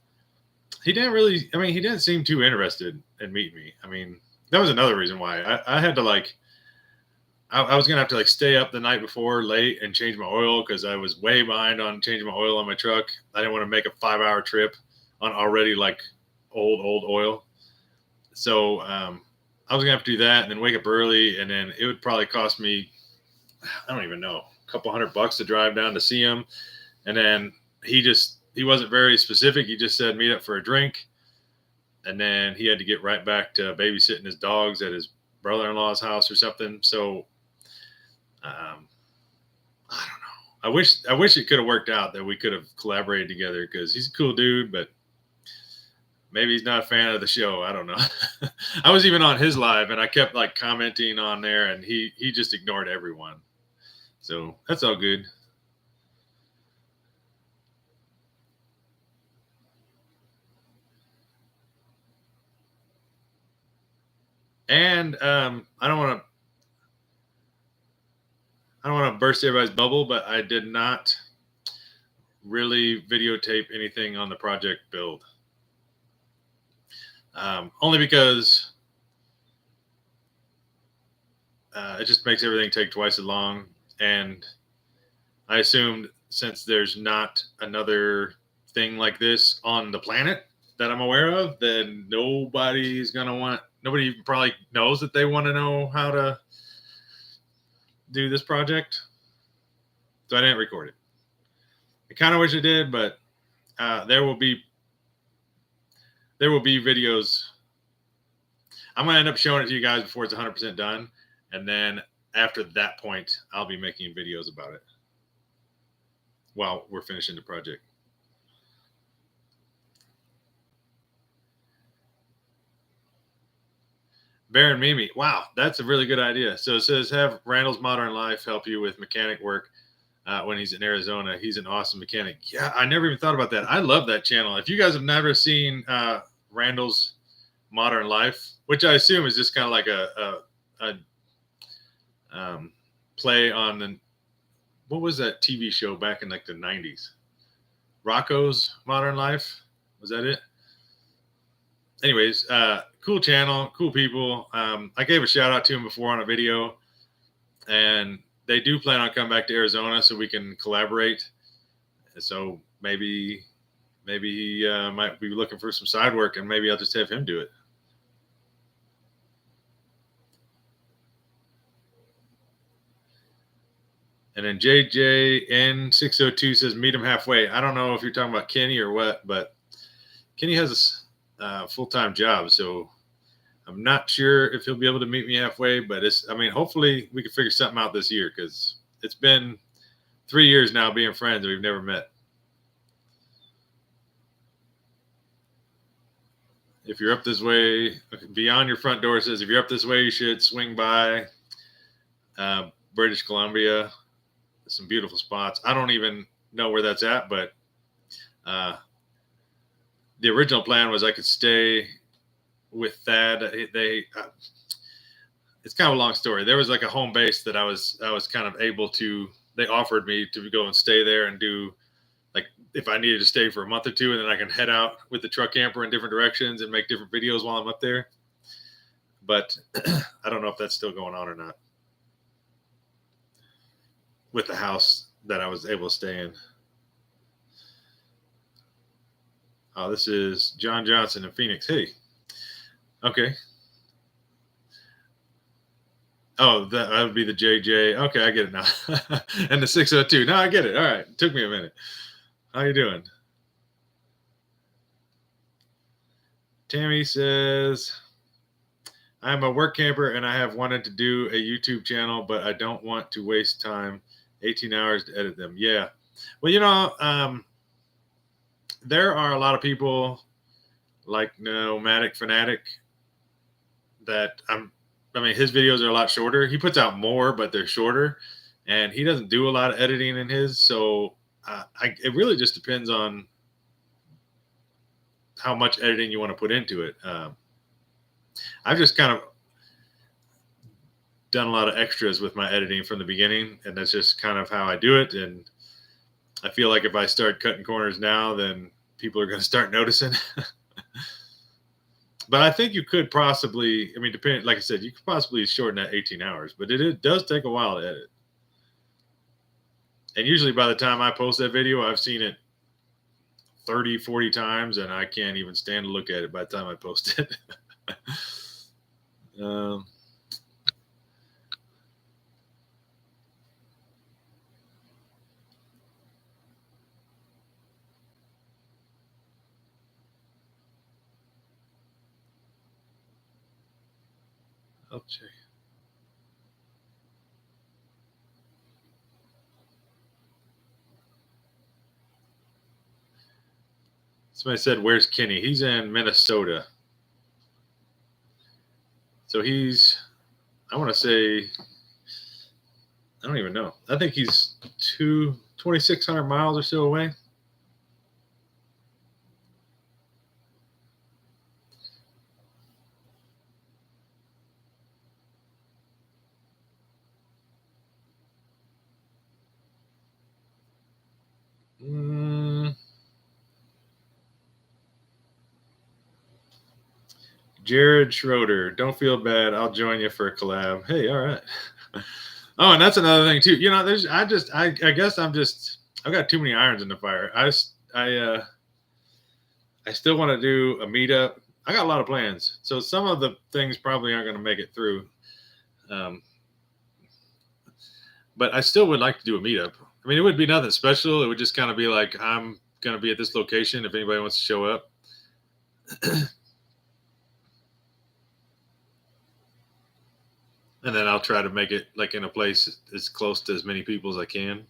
S1: He didn't seem too interested in meeting me. I mean, that was another reason why I had to I was going to have to stay up the night before late and change my oil because I was way behind on changing my oil on my truck. I didn't want to make a 5-hour trip on already old oil. So I was going to have to do that and then wake up early. And then it would probably cost me, I don't even know, a couple $100 to drive down to see him. And then he wasn't very specific. He just said, meet up for a drink. And then he had to get right back to babysitting his dogs at his brother-in-law's house or something. So I don't know. I wish it could have worked out that we could have collaborated together because he's a cool dude, but maybe he's not a fan of the show. I don't know. I was even on his live and I kept commenting on there and he just ignored everyone. So that's all good. And I don't want to burst everybody's bubble, but I did not really videotape anything on the project build. Only because it just makes everything take twice as long. And I assumed since there's not another thing like this on the planet, that I'm aware of, then nobody probably knows that they want to know how to do this project. So I didn't record it. I kind of wish I did, but there will be videos. I'm going to end up showing it to you guys before it's 100% done. And then after that point, I'll be making videos about it while we're finishing the project. Baron Mimi. Wow, that's a really good idea. So it says, have Randall's Modern Life help you with mechanic work when he's in Arizona. He's an awesome mechanic. Yeah, I never even thought about that. I love that channel. If you guys have never seen Randall's Modern Life, which I assume is just kind of like a play on the, what was that TV show back in like the 90s? Rocco's Modern Life. Was that it? Anyways, cool channel, cool people. I gave a shout out to him before on a video, and they do plan on coming back to Arizona so we can collaborate. So maybe he might be looking for some side work, and maybe I'll just have him do it. And then JJN602 says, meet him halfway. I don't know if you're talking about Kenny or what, but Kenny has a full-time job, so I'm not sure if he'll be able to meet me halfway, but hopefully we can figure something out this year, because it's been 3 years now being friends and we've never met. If you're up this way, beyond your front door says, if you're up this way, you should swing by British Columbia. Some beautiful spots. I don't even know where that's at, but the original plan was I could stay with Thad. It's kind of a long story. There was like a home base that I was kind of able to, they offered me to go and stay there and do, like, if I needed to stay for a month or two, and then I can head out with the truck camper in different directions and make different videos while I'm up there. But I don't know if that's still going on or not with the house that I was able to stay in. Oh, this is John Johnson in Phoenix. Hey. Okay. Oh, that would be the JJ. Okay, I get it now. And the 602. No, I get it. All right. It took me a minute. How you doing? Tammy says, I'm a work camper and I have wanted to do a YouTube channel, but I don't want to waste time, 18 hours to edit them. Yeah. Well, there are a lot of people like Nomadic Fanatic that his videos are a lot shorter. He puts out more, but they're shorter, and he doesn't do a lot of editing in his. So it really just depends on how much editing you want to put into it. I've just kind of done a lot of extras with my editing from the beginning, and that's just kind of how I do it. And I feel like if I start cutting corners now, then people are going to start noticing. But I think you could possibly, like I said, you could possibly shorten that 18 hours, but it does take a while to edit. And usually by the time I post that video, I've seen it 30, 40 times, and I can't even stand to look at it by the time I post it. I'll check. Somebody said, where's Kenny? He's in Minnesota. So I want to say, I don't even know. I think he's 2,600 miles or so away. Jared Schroeder, don't feel bad. I'll join you for a collab. Hey, all right. Oh, and that's another thing too. I guess I've got too many irons in the fire. I I still want to do a meetup. I got a lot of plans, so some of the things probably aren't going to make it through. But I still would like to do a meetup. I mean, it would be nothing special. It would just kind of be like, I'm going to be at this location if anybody wants to show up. And then I'll try to make it like in a place as close to as many people as I can.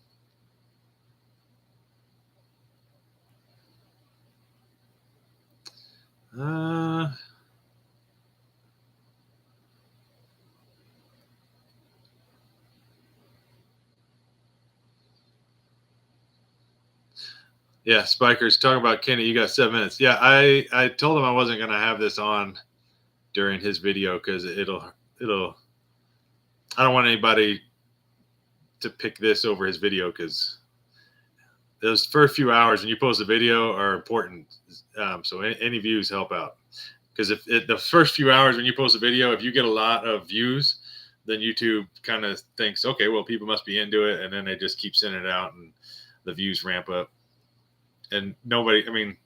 S1: Yeah, Spikers, talking about Kenny, you got 7 minutes. Yeah, I told him I wasn't going to have this on during his video because it'll I don't want anybody to pick this over his video because those first few hours when you post a video are important. So any views help out. Because if the first few hours when you post a video, if you get a lot of views, then YouTube kind of thinks, okay, well, people must be into it. And then they just keep sending it out and the views ramp up. And nobody, I mean,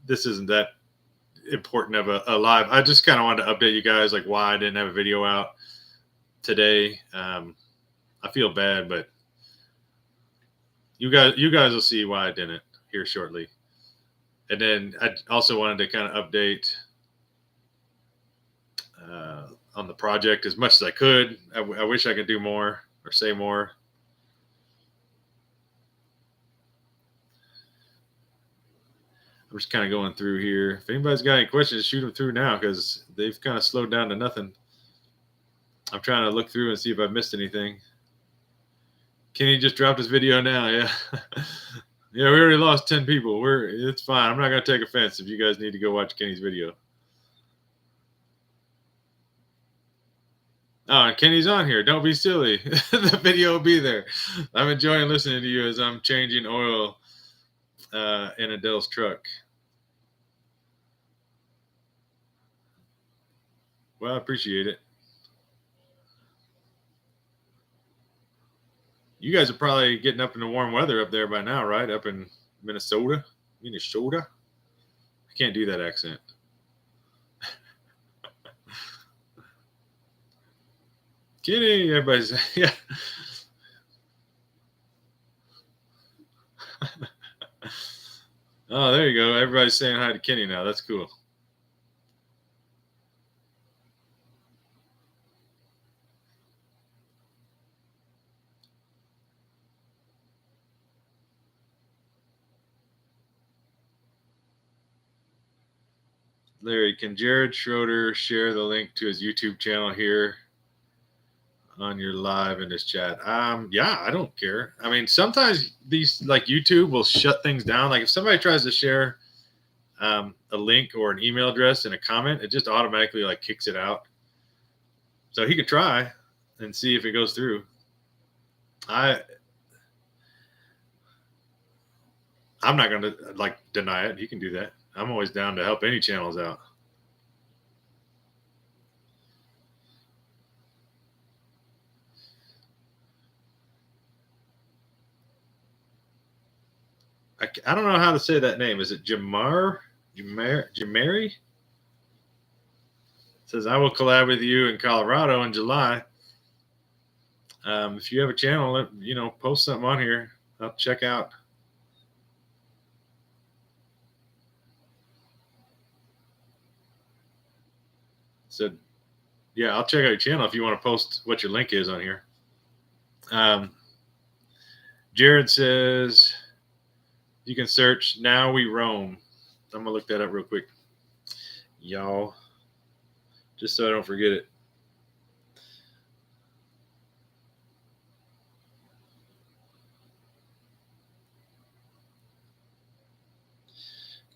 S1: this isn't that important of a live. I just kind of wanted to update you guys, like why I didn't have a video out today. I feel bad, but you guys will see why I didn't here shortly. And then I also wanted to kind of update on the project as much as I could. I wish I could do more or say more. I'm just kind of going through here. If anybody's got any questions, shoot them through now because they've kind of slowed down to nothing. I'm trying to look through and see if I missed anything. Kenny just dropped his video now. Yeah. Yeah, we already lost 10 people. It's fine. I'm not going to take offense if you guys need to go watch Kenny's video. Oh, and Kenny's on here. Don't be silly. The video will be there. I'm enjoying listening to you as I'm changing oil in Adele's truck. Well, I appreciate it. You guys are probably getting up in the warm weather up there by now, right? Up in Minnesota? I can't do that accent. Kenny, everybody's, yeah. Oh, there you go. Everybody's saying hi to Kenny now. That's cool. Larry, can Jared Schroeder share the link to his YouTube channel here on your live in this chat? Yeah, I don't care. I mean, sometimes these like YouTube will shut things down. Like if somebody tries to share a link or an email address in a comment, it just automatically like kicks it out. So he could try and see if it goes through. I'm not going to like deny it. He can do that. I'm always down to help any channels out. I don't know how to say that name. Is it Jamari? It says, I will collab with you in Colorado in July. If you have a channel, post something on here. I'll check out. So, yeah, I'll check out your channel if you want to post what your link is on here. Jared says, you can search Now We Roam. I'm going to look that up real quick, y'all, just so I don't forget it.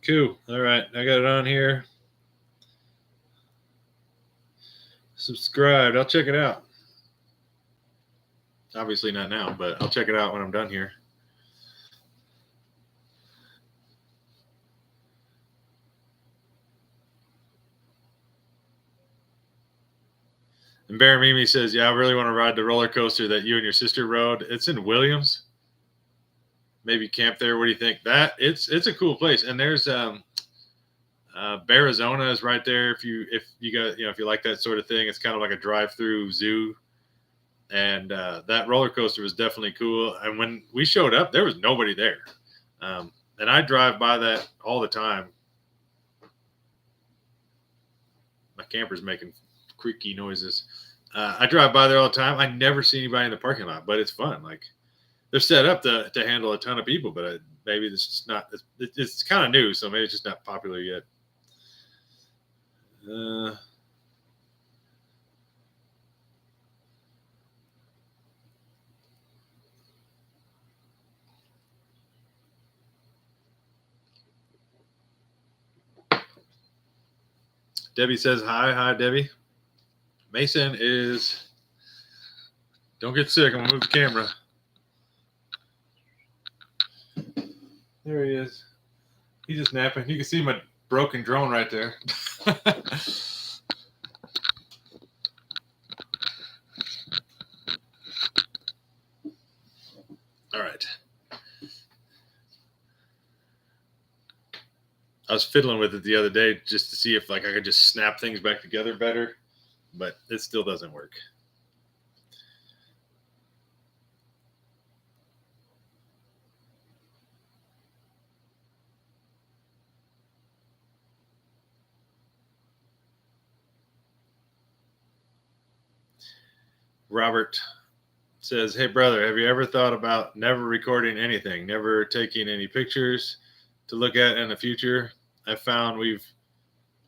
S1: Cool. All right. I got it on here. Subscribed. I'll check it out. Obviously not now, but I'll check it out when I'm done here. And Bear Mimi says, yeah, I really want to ride the roller coaster that you and your sister rode. It's in Williams, maybe camp there. What do you think? That it's a cool place, and there's Arizona is right there. If you got if you like that sort of thing, it's kind of like a drive-through zoo, and that roller coaster was definitely cool. And when we showed up, there was nobody there, and I drive by that all the time. My camper's making creaky noises. I drive by there all the time. I never see anybody in the parking lot, but it's fun. Like they're set up to handle a ton of people, but maybe this is not. It's kind of new, so maybe it's just not popular yet. Debbie says hi, Debbie. Mason is. Don't get sick. I'm gonna move the camera. There he is. He's just napping. You can see my broken drone right there. All right. I was fiddling with it the other day just to see if I could just snap things back together better, but it still doesn't work. Robert says, "Hey brother, have you ever thought about never recording anything, never taking any pictures to look at in the future? I found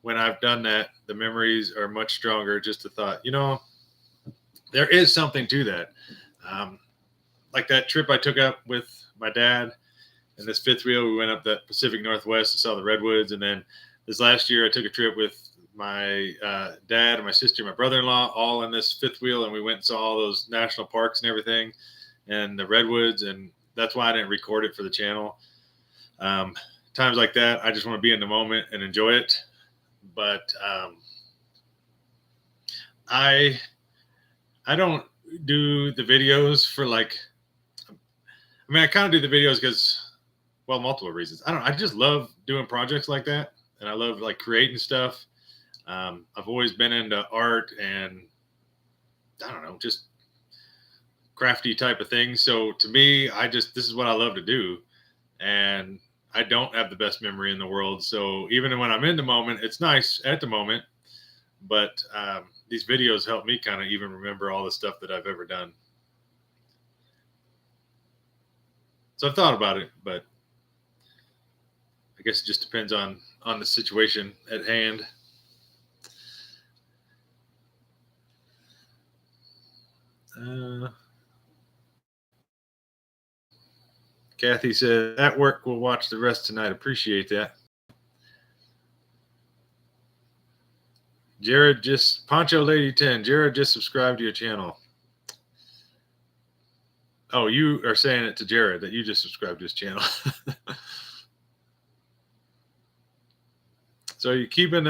S1: when I've done that, the memories are much stronger. Just a thought, there is something to that. Like that trip I took up with my dad and this fifth wheel, we went up that Pacific Northwest and saw the redwoods. And then this last year I took a trip with my dad and my sister, and my brother-in-law, all in this fifth wheel. And we went and saw all those national parks and everything and the redwoods. And that's why I didn't record it for the channel. Times like that, I just want to be in the moment and enjoy it. But I don't do the videos for I kind of do the videos because, well, multiple reasons. I just love doing projects like that. And I love creating stuff. I've always been into art and I don't know, just crafty type of things. So to me, this is what I love to do. And I don't have the best memory in the world. So even when I'm in the moment, it's nice at the moment, but these videos help me kind of even remember all the stuff that I've ever done. So I've thought about it, but I guess it just depends on the situation at hand. Kathy said, at work, we'll watch the rest tonight. Appreciate that. Poncho Lady 10, Jared just subscribed to your channel. Oh, you are saying it to Jared that you just subscribed to his channel. So you're keeping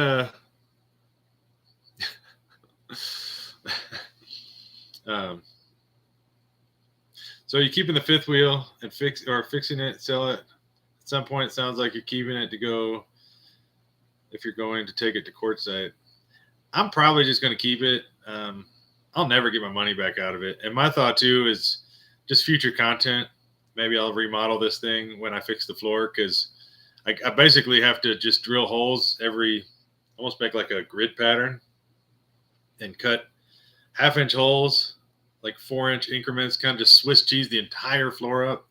S1: so you're keeping the fifth wheel and fixing it, sell it. At some point, it sounds like you're keeping it to go if you're going to take it to Quartzsite. I'm probably just going to keep it. I'll never get my money back out of it. And my thought, too, is just future content. Maybe I'll remodel this thing when I fix the floor because I basically have to just drill holes almost make like a grid pattern and cut half-inch holes, like 4-inch increments, kind of just Swiss cheese the entire floor up.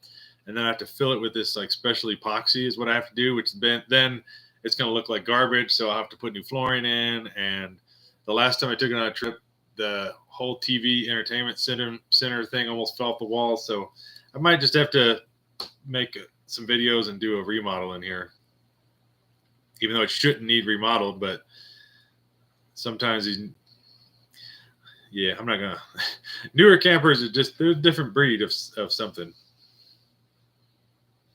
S1: And then I have to fill it with this special epoxy is what I have to do, which then it's going to look like garbage. So I'll have to put new flooring in. And the last time I took it on a trip, the whole TV entertainment center thing almost fell off the wall. So I might just have to make some videos and do a remodel in here, even though it shouldn't need remodeled, but sometimes I'm not gonna. Newer campers are they're a different breed of something.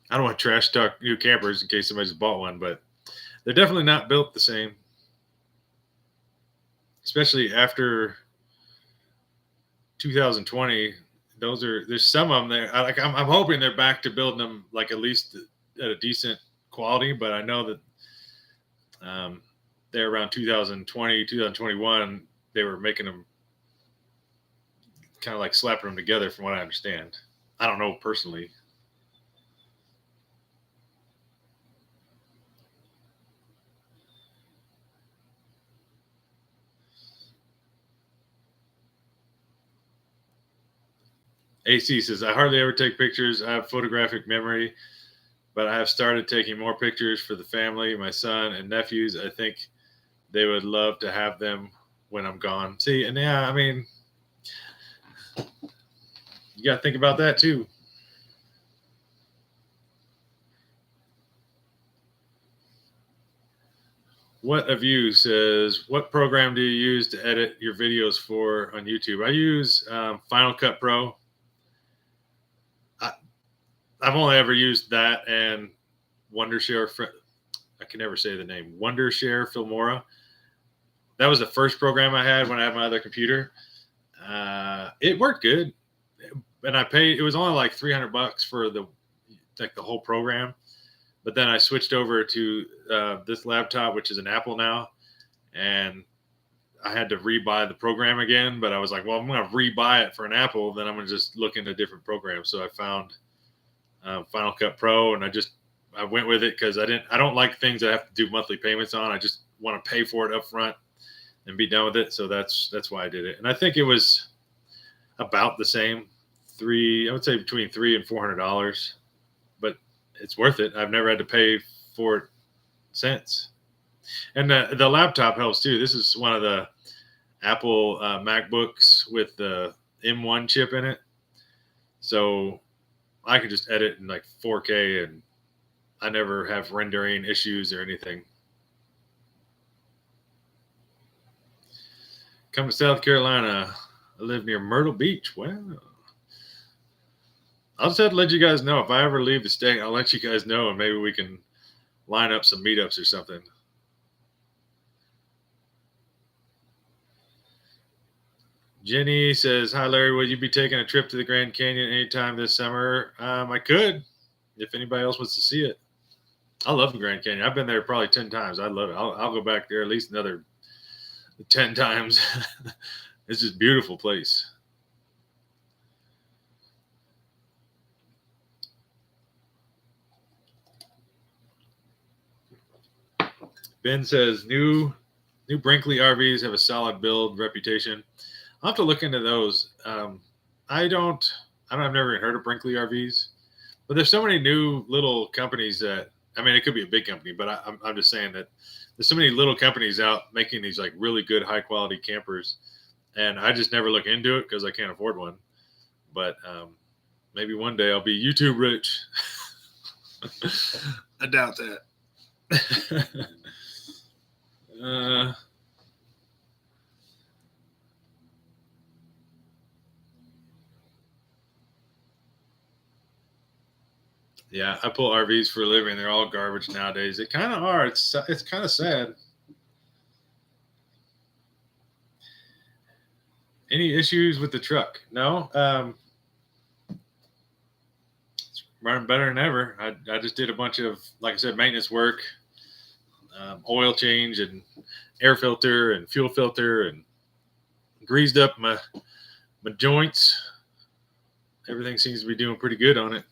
S1: I don't want to trash talk new campers in case somebody just bought one, but they're definitely not built the same, especially after 2020. there's some of them there. I'm hoping they're back to building them like at least at a decent quality, but I know that they're around 2020, 2021. They were making them kind of like slapping them together, from what I understand. I don't know personally. AC says, I hardly ever take pictures. I have photographic memory, but I have started taking more pictures for the family, my son and nephews. I think they would love to have them when I'm gone. See, and yeah, I mean, you got to think about that too. What of you says, what program do you use to edit your videos for on YouTube? I use Final Cut Pro. I've only ever used that and Wondershare. I can never say the name. Wondershare Filmora. That was the first program I had when I had my other computer. It worked good, and I paid. It was only like $300 for the whole program. But then I switched over to this laptop, which is an Apple now, and I had to rebuy the program again. But I was like, well, I'm going to rebuy it for an Apple. Then I'm going to just look into different programs. So I found Final Cut Pro, and I went with it because I don't like things I have to do monthly payments on. I just want to pay for it up front and be done with it. So that's why I did it. And I think it was about the same, I would say between $300 and $400, but it's worth it. I've never had to pay for it since. And the laptop helps too. This is one of the Apple MacBooks with the M1 chip in it. So I can just edit in like 4K, and I never have rendering issues or anything. Come to South Carolina. I live near Myrtle Beach. Wow. I'll just have to let you guys know if I ever leave the state. I'll let you guys know, and maybe we can line up some meetups or something. Jenny says, hi, Larry. Will you be taking a trip to the Grand Canyon anytime this summer? I could, if anybody else wants to see it. I love the Grand Canyon. I've been there probably 10 times. I love it. I'll go back there at least another 10 times. It's just a beautiful place. Ben says, new Brinkley RVs have a solid build reputation. I'll have to look into those. I've never even heard of Brinkley RVs, but there's so many new little companies that, I mean, it could be a big company, but I'm just saying that there's so many little companies out making these like really good, high quality campers. And I just never look into it because I can't afford one. But maybe one day I'll be YouTube rich. I doubt that. Yeah, I pull RVs for a living. They're all garbage nowadays. They kind of are. It's kind of sad. Any issues with the truck? No. It's running better than ever. I just did a bunch of, like I said, maintenance work, oil change and air filter and fuel filter, and greased up my joints. Everything seems to be doing pretty good on it.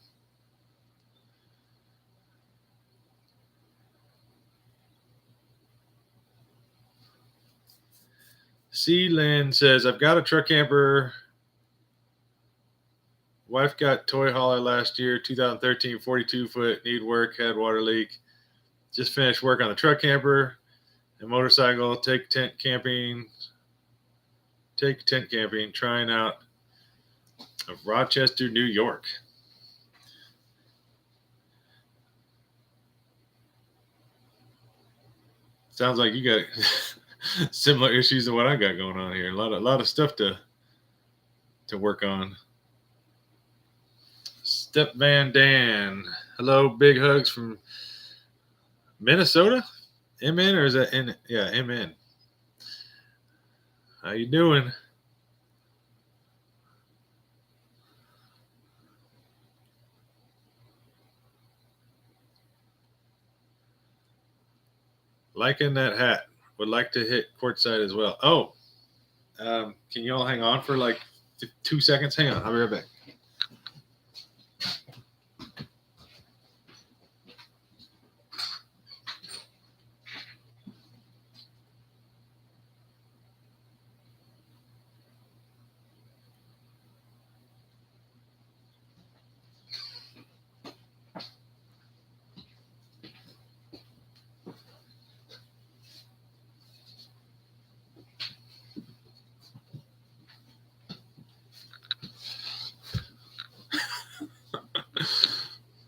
S1: Sealand says, I've got a truck camper. Wife got toy hauler last year, 2013, 42-foot, need work, had water leak. Just finished work on the truck camper and motorcycle, take tent camping, trying out of Rochester, New York. Sounds like you got similar issues to what I got going on here. A lot of stuff to work on. Step Van Dan. Hello, big hugs from Minnesota. MN, or is that N? Yeah, MN. How you doing? Liking that hat. Would like to hit courtside as well. Oh, can you all hang on for like 2 seconds? Hang on. I'll be right back.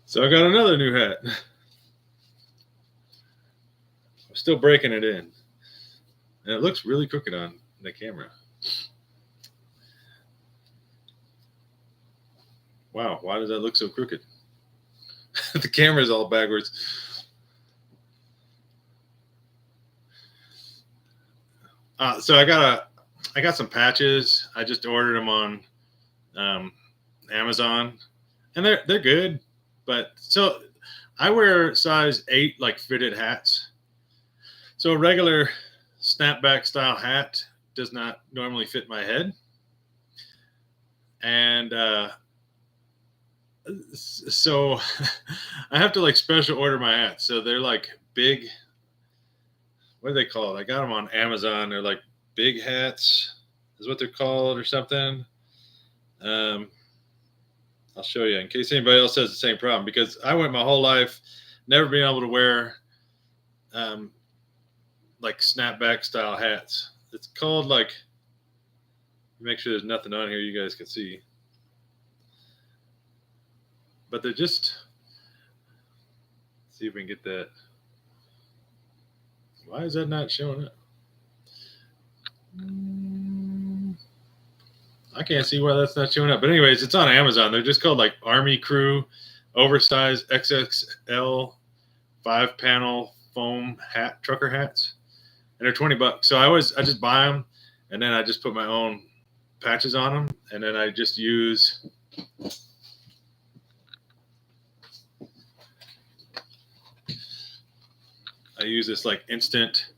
S1: So I got another new hat. I'm still breaking it in. And it looks really crooked on the camera. Wow, why does that look so crooked? The camera's all backwards. So I got some patches. I just ordered them on Amazon, and they're good. But so I wear size 8 like fitted hats. So a regular snapback style hat does not normally fit my head. And so I have to like special order my hats. So they're like big, what do they call it? I got them on Amazon. They're like big hats is what they're called or something. I'll show you in case anybody else has the same problem, because I went my whole life never being able to wear like snapback style hats. It's called like, make sure there's nothing on here you guys can see. But they're just, see if we can get that. Why is that not showing up? I can't see why that's not showing up. But anyways, it's on Amazon. They're just called like Army Crew oversized XXL 5-panel foam hat, trucker hats. And they're $20. So I just buy them, and then I just put my own patches on them, and then I just use this like instant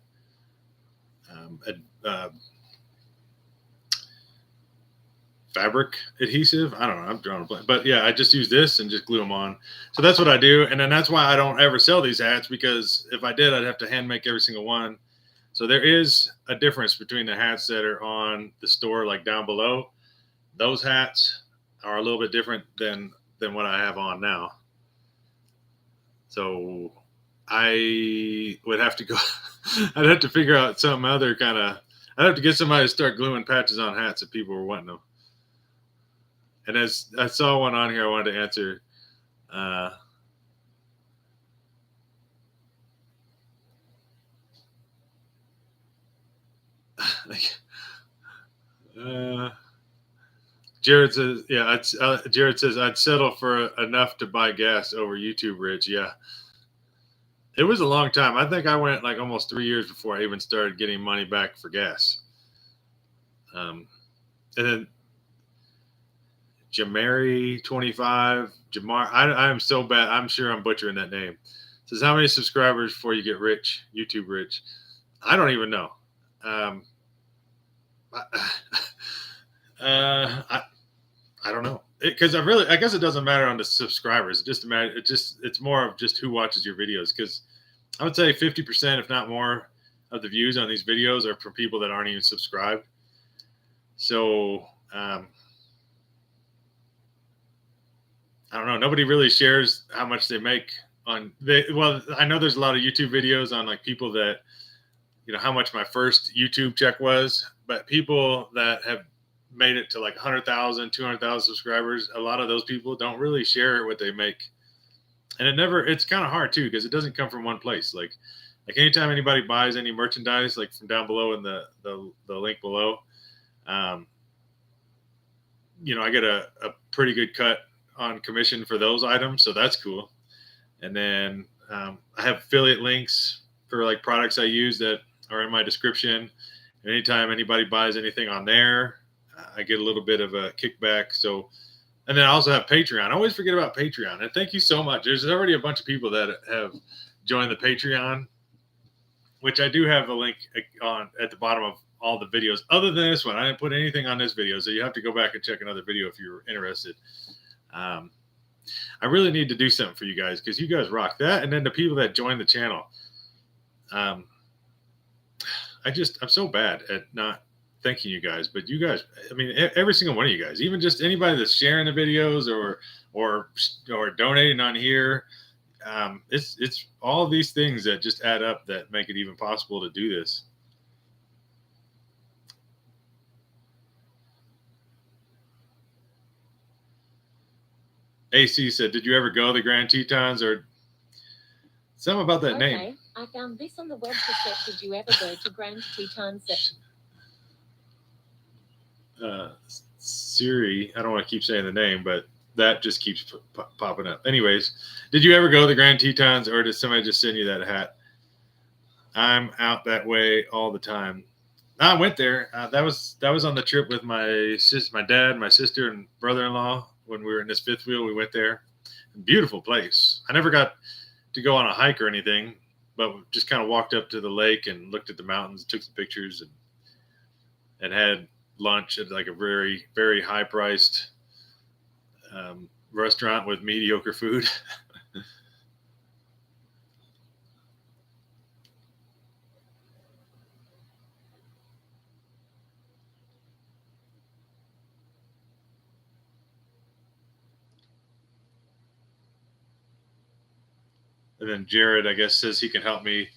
S1: fabric adhesive. I don't know. I'm drawing a blank. But yeah, I just use this and just glue them on. So that's what I do. And then that's why I don't ever sell these hats, because if I did, I'd have to hand make every single one. So there is a difference between the hats that are on the store, like down below. Those hats are a little bit different than what I have on now. So I would have to go, I'd have to figure out some other kind of, I'd have to get somebody to start gluing patches on hats if people were wanting them. And as I saw one on here, I wanted to answer. Jared says, yeah, Jared says, I'd settle for enough to buy gas over YouTube, Rich. Yeah. It was a long time. I think I went like almost 3 years before I even started getting money back for gas. And then Jamari 25, Jamar, I am so bad. I'm sure I'm butchering that name. Says, how many subscribers before you get rich, YouTube rich? I don't even know. I don't know, because I guess it doesn't matter on the subscribers. It's more of just who watches your videos. Because I would say 50%, if not more, of the views on these videos are from people that aren't even subscribed. So I don't know. Nobody really shares how much they make on. Well, I know there's a lot of YouTube videos on like people that, how much my first YouTube check was, but people that have made it to like 100,000, 200,000 subscribers, a lot of those people don't really share what they make. And it's kind of hard too, because it doesn't come from one place. Like anytime anybody buys any merchandise, like from down below in the link below, I get a pretty good cut on commission for those items. So that's cool. And then I have affiliate links for like products I use that are in my description. And anytime anybody buys anything on there, I get a little bit of a kickback. So, and then I also have Patreon. I always forget about Patreon. And thank you so much. There's already a bunch of people that have joined the Patreon, which I do have a link on at the bottom of all the videos other than this one. I didn't put anything on this video, so you have to go back and check another video if you're interested. I really need to do something for you guys because you guys rock that. And then the people that join the channel. I'm so bad at not thanking you guys, but you guys, I mean, every single one of you guys, even just anybody that's sharing the videos or donating on here. It's all of these things that just add up that make it even possible to do this. AC said, did you ever go to the Grand Tetons or something about that name?
S2: I found this on the web cassette. Did you ever go to Grand Tetons?
S1: Siri, I don't want to keep saying the name, but that just keeps popping up. Anyways, did you ever go to the Grand Tetons or did somebody just send you that hat? I'm out that way all the time. I went there. That was on the trip with my dad, my sister, and brother-in-law. When we were in this fifth wheel, we went there. Beautiful place. I never got to go on a hike or anything, but just kind of walked up to the lake and looked at the mountains, took some pictures, and had lunch at like a very, very high-priced restaurant with mediocre food. And then Jared, I guess, says he can help me.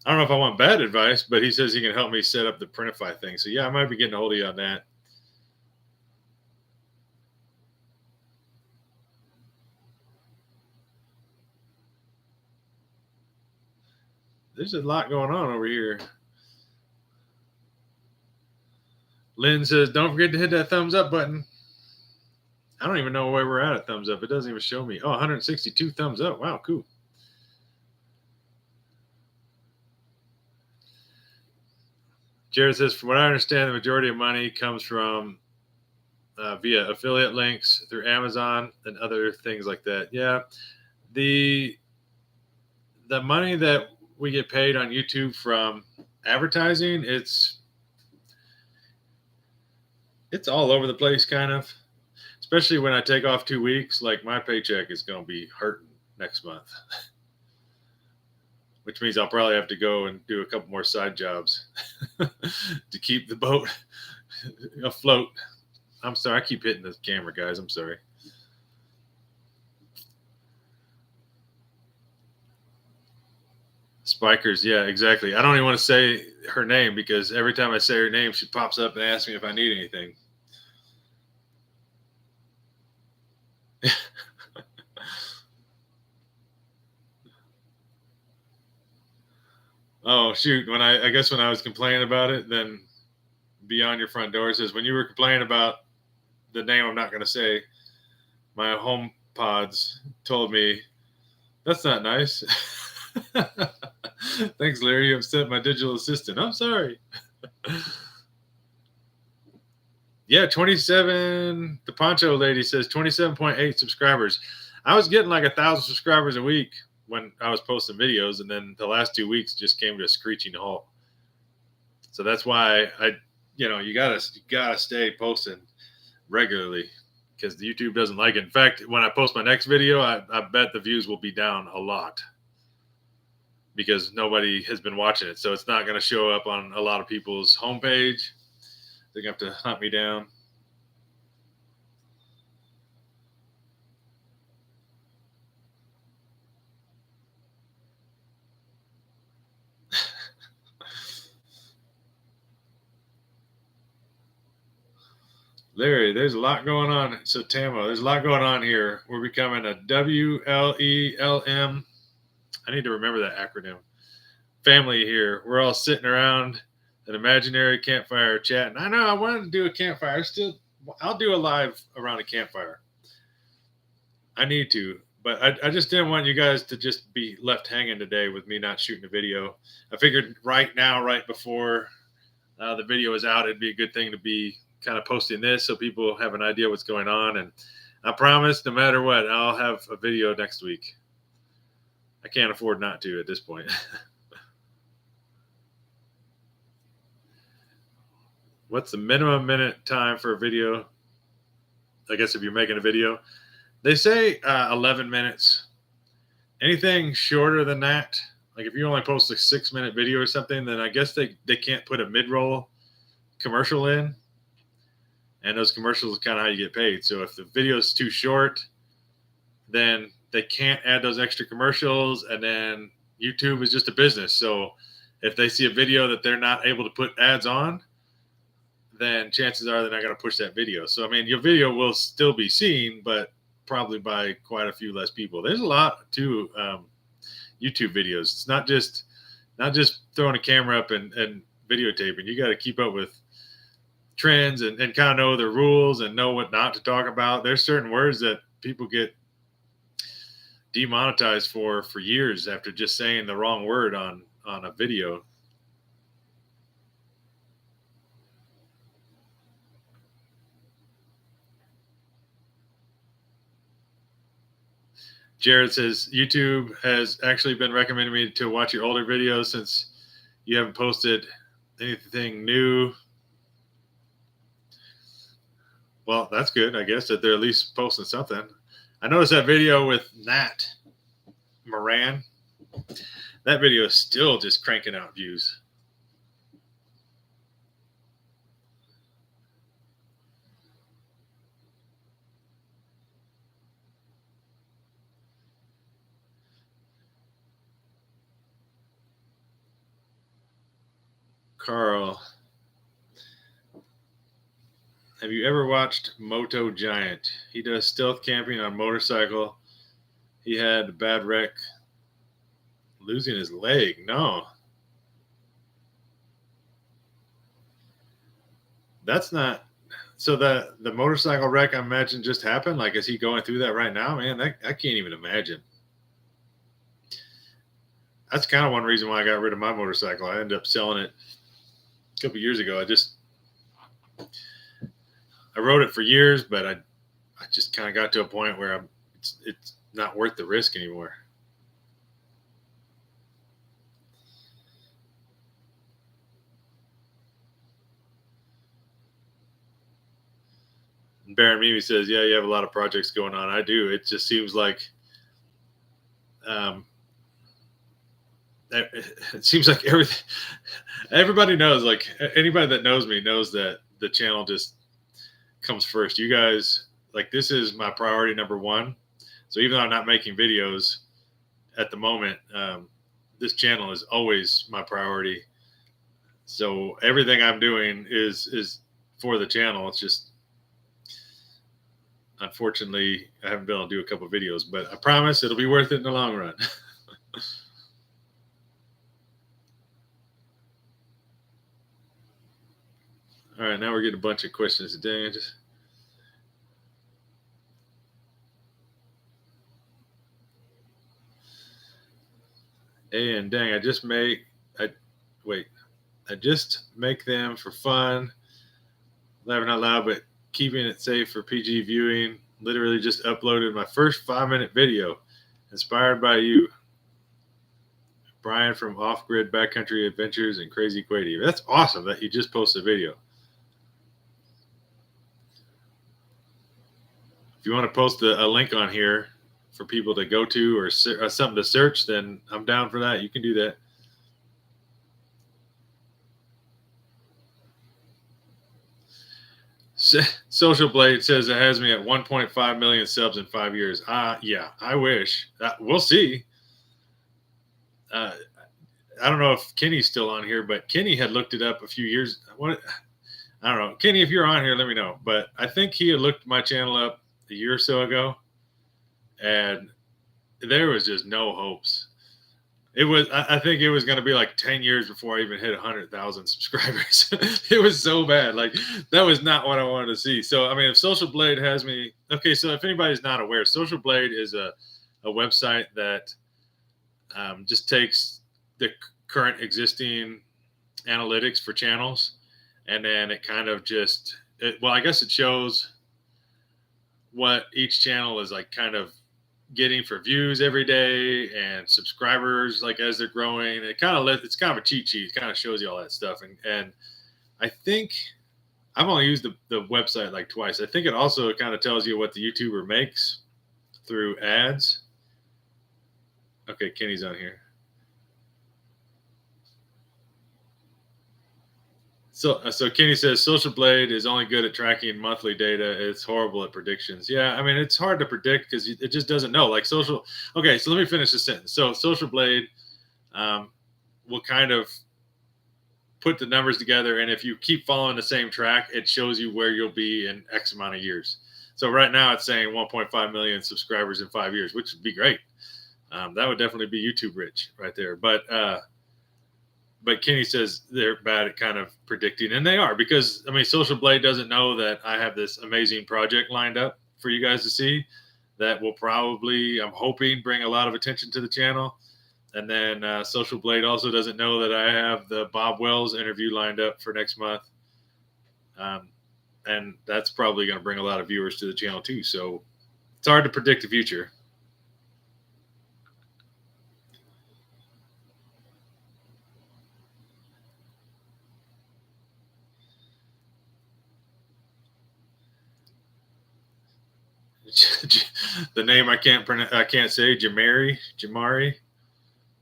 S1: I don't know if I want bad advice, but he says he can help me set up the Printify thing. So, yeah, I might be getting a hold of you on that. There's a lot going on over here. Lynn says, don't forget to hit that thumbs up button. I don't even know where we're at thumbs up. It doesn't even show me. Oh, 162 thumbs up. Wow, cool. Jared says, from what I understand, the majority of money comes from via affiliate links through Amazon and other things like that. Yeah. The money that we get paid on YouTube from advertising, it's all over the place, kind of. Especially when I take off 2 weeks, like my paycheck is going to be hurting next month, which means I'll probably have to go and do a couple more side jobs to keep the boat afloat. I'm sorry. I keep hitting the camera, guys. I'm sorry. Spikers. Yeah, exactly. I don't even want to say her name because every time I say her name, she pops up and asks me if I need anything. Oh shoot! When I guess when I was complaining about it, then Beyond Your Front Door says when you were complaining about the name I'm not going to say, my home pods told me that's not nice. Thanks, Larry. You upset my digital assistant. I'm sorry. Yeah, 27. The Poncho lady says 27.8 subscribers. I was getting like 1,000 subscribers a week when I was posting videos, and then the last 2 weeks just came to a screeching halt. So that's why you gotta stay posting regularly because the YouTube doesn't like it. In fact, when I post my next video, I bet the views will be down a lot because nobody has been watching it. So it's not going to show up on a lot of people's homepage. They're going to have to hunt me down. Larry, there's a lot going on. So Tamo, there's a lot going on here. We're becoming a WLELM. I need to remember that acronym. Family here. We're all sitting around an imaginary campfire chatting. I know I wanted to do a campfire. I'll do a live around a campfire. I need to, but I just didn't want you guys to just be left hanging today with me not shooting a video. I figured right now, right before the video is out, it'd be a good thing to be kind of posting this so people have an idea what's going on. And I promise, no matter what, I'll have a video next week. I can't afford not to at this point. What's the minimum minute time for a video? I guess if you're making a video, they say 11 minutes. Anything shorter than that, like if you only post a 6-minute video or something, then I guess they can't put a mid-roll commercial in. And those commercials is kind of how you get paid. So if the video is too short, then they can't add those extra commercials. And then YouTube is just a business. So if they see a video that they're not able to put ads on, then chances are they're not going to push that video. So, I mean, your video will still be seen, but probably by quite a few less people. There's a lot to YouTube videos. It's not just throwing a camera up and videotaping. You got to keep up with trends and kind of know the rules and know what not to talk about. There's certain words that people get demonetized for years after just saying the wrong word on a video. Jared says YouTube has actually been recommending me to watch your older videos since you haven't posted anything new. Well, that's good, I guess, that they're at least posting something. I noticed that video with Nat Moran. That video is still just cranking out views. Carl, have you ever watched Moto Giant? He does stealth camping on motorcycle. He had a bad wreck, losing his leg. No. That's not. So the motorcycle wreck, I imagine, just happened. Like, is he going through that right now? Man, I can't even imagine. That's kind of one reason why I got rid of my motorcycle. I ended up selling it a couple years ago. I rode it for years, but I just kind of got to a point where it's not worth the risk anymore. Baron Mimi says, yeah, you have a lot of projects going on. I do. It just seems like it seems like everybody knows, like anybody that knows me knows that the channel just comes first. You guys, like, this is my priority number one. So even though I'm not making videos at the moment, this channel is always my priority. So everything I'm doing is for the channel. It's just, unfortunately, I haven't been able to do a couple of videos, but I promise it'll be worth it in the long run. All right, now we're getting a bunch of questions. Dang, I just make them for fun, laughing out loud, but keeping it safe for PG viewing. Literally just uploaded my first 5-minute video, inspired by you, Brian from Off Grid Backcountry Adventures and Crazy Quady. That's awesome that you just posted a video. If you want to post a link on here for people to go to or something to search, then I'm down for that. You can do that. Social Blade says it has me at 1.5 million subs in 5 years. Yeah, I wish. We'll see. I don't know if Kenny's still on here, but Kenny had looked it up a few years. I don't know. Kenny, if you're on here, let me know. But I think he had looked my channel up a year or so ago, and there was just no hopes. I think it was going to be like 10 years before I even hit 100,000 subscribers. It was so bad. Like, that was not what I wanted to see. So, I mean, if Social Blade has me, okay. So if anybody's not aware, Social Blade is a website that just takes the current existing analytics for channels, and then it kind of I guess it shows what each channel is like kind of getting for views every day and subscribers, like, as they're growing. It's kind of a cheat sheet. It kind of shows you all that stuff. And I think I've only used the website like twice. I think it also kind of tells you what the YouTuber makes through ads. Okay, Kenny's on here. So Kenny says Social Blade is only good at tracking monthly data. It's horrible at predictions. Yeah, I mean it's hard to predict because it just doesn't know. Like social. Okay, so let me finish this sentence. So Social Blade will kind of put the numbers together, and if you keep following the same track, it shows you where you'll be in X amount of years. So right now it's saying 1.5 million subscribers in 5 years, which would be great. That would definitely be YouTube rich right there. But Kenny says they're bad at kind of predicting, and they are, because I mean, Social Blade doesn't know that I have this amazing project lined up for you guys to see that will probably, I'm hoping, bring a lot of attention to the channel. And then Social Blade also doesn't know that I have the Bob Wells interview lined up for next month, and that's probably going to bring a lot of viewers to the channel too. So it's hard to predict the future. The name I can't say. Jamari.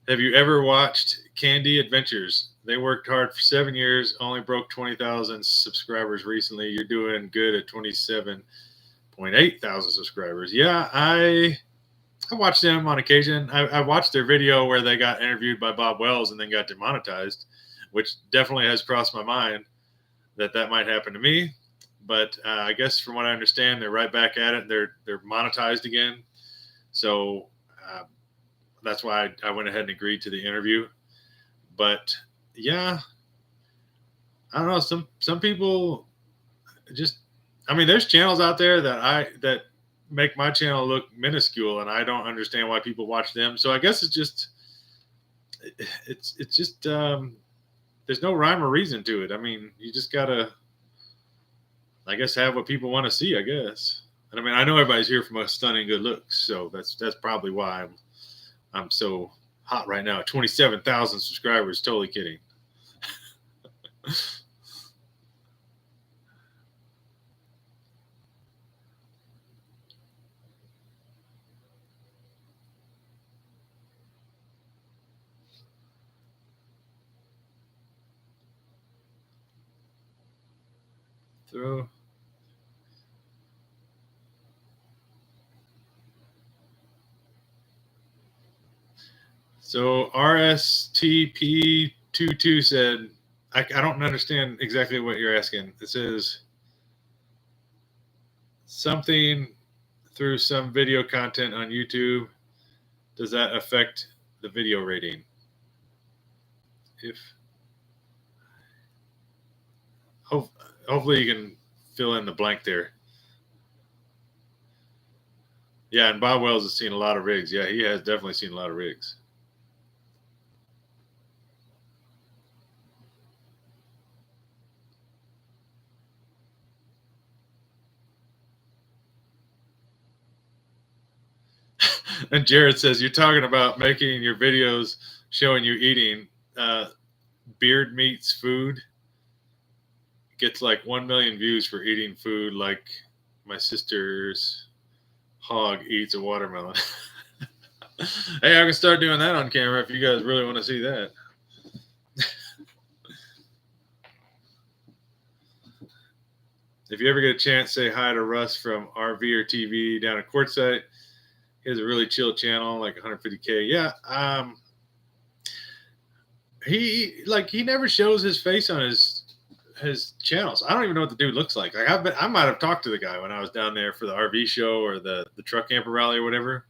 S1: Have you ever watched Candy Adventures? They worked hard for 7 years, only broke 20,000 subscribers recently. You're doing good at 27.8 thousand subscribers. Yeah, I watched them on occasion. I watched their video where they got interviewed by Bob Wells and then got demonetized, which definitely has crossed my mind that might happen to me. But I guess from what I understand, they're right back at it. They're monetized again. So that's why I went ahead and agreed to the interview. But yeah, I don't know. Some people just, I mean, there's channels out there that make my channel look minuscule, and I don't understand why people watch them. So I guess it's just there's no rhyme or reason to it. I mean, you just gotta, I guess, have what people want to see, I guess. And I mean, I know everybody's here for my stunning good looks, so that's probably why I'm so hot right now. 27,000 subscribers. Totally kidding. Throw. So RSTP22 said, I don't understand exactly what you're asking. It says something through some video content on YouTube. Does that affect the video rating? Hopefully you can fill in the blank there. Yeah, and Bob Wells has seen a lot of rigs. Yeah, he has definitely seen a lot of rigs. And Jared says, you're talking about making your videos showing you eating. Beard Meats Food gets like 1 million views for eating food like my sister's hog eats a watermelon. Hey, I can start doing that on camera if you guys really want to see that. If you ever get a chance, say hi to Russ from RV or TV down at Quartzsite. He has a really chill channel, like 150K. Yeah. He never shows his face on his channels. I don't even know what the dude looks like. I might have talked to the guy when I was down there for the RV show or the truck camper rally or whatever.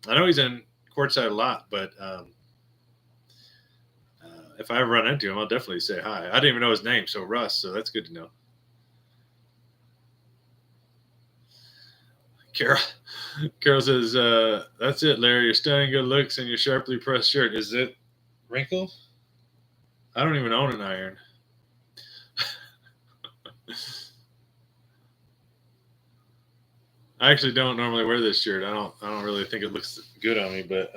S1: I know he's in Quartzsite a lot, but if I ever run into him, I'll definitely say hi. I didn't even know his name, so Russ. So that's good to know. Carol says, that's it, Larry. Your stunning good looks and your sharply pressed shirt. Is it wrinkled? I don't even own an iron. I actually don't normally wear this shirt. I don't really think it looks good on me, but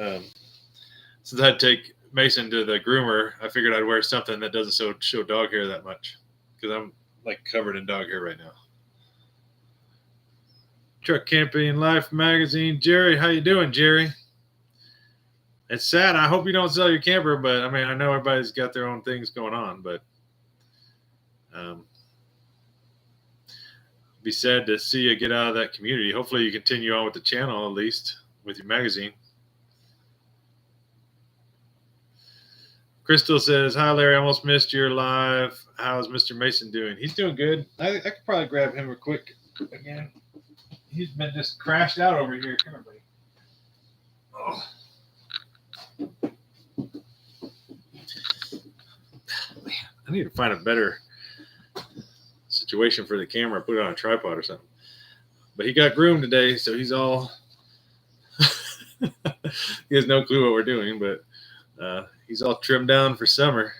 S1: since I had to take Mason to the groomer, I figured I'd wear something that doesn't show dog hair that much, because like covered in dog hair right now. Truck Camping Life magazine. Jerry, how you doing, Jerry? It's sad. I hope you don't sell your camper, but I mean, I know everybody's got their own things going on, but be sad to see you get out of that community. Hopefully you continue on with the channel, at least with your magazine. Crystal says, hi, Larry. I almost missed your live. How's Mr. Mason doing? He's doing good. I could probably grab him real quick again. He's been just crashed out over here. Come here, buddy. Oh. Man, I need to find a better situation for the camera. Put it on a tripod or something. But he got groomed today, so he's all... he has no clue what we're doing, but he's all trimmed down for summer.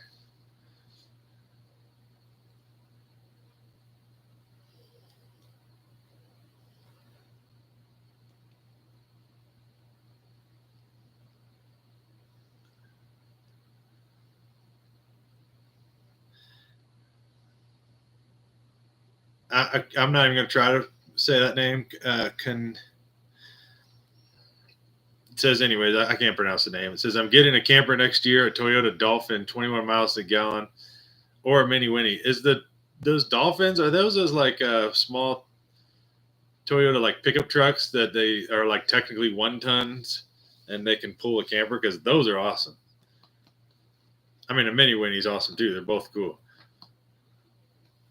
S1: I'm not even going to try to say that name. It says, anyways, I can't pronounce the name. It says, I'm getting a camper next year, a Toyota Dolphin, 21 miles to the gallon, or a Mini Winnie. Those Dolphins, are those like small Toyota like pickup trucks that they are like technically 1 tons and they can pull a camper? Because those are awesome. I mean, a Mini Winnie is awesome too. They're both cool.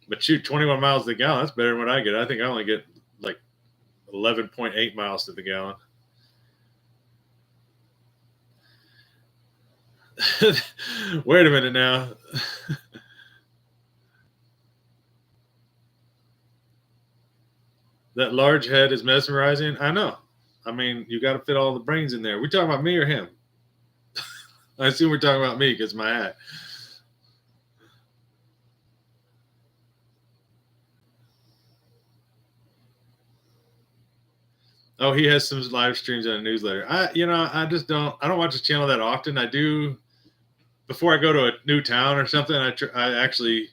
S1: But shoot, 21 miles to the gallon, that's better than what I get. I think I only get like 11.8 miles to the gallon. Wait a minute now. That large head is mesmerizing. I know. I mean, you got to fit all the brains in there. We talking about me or him? I assume we're talking about me because my hat. Oh, he has some live streams on a newsletter. I don't watch his channel that often. I do before I go to a new town or something. I actually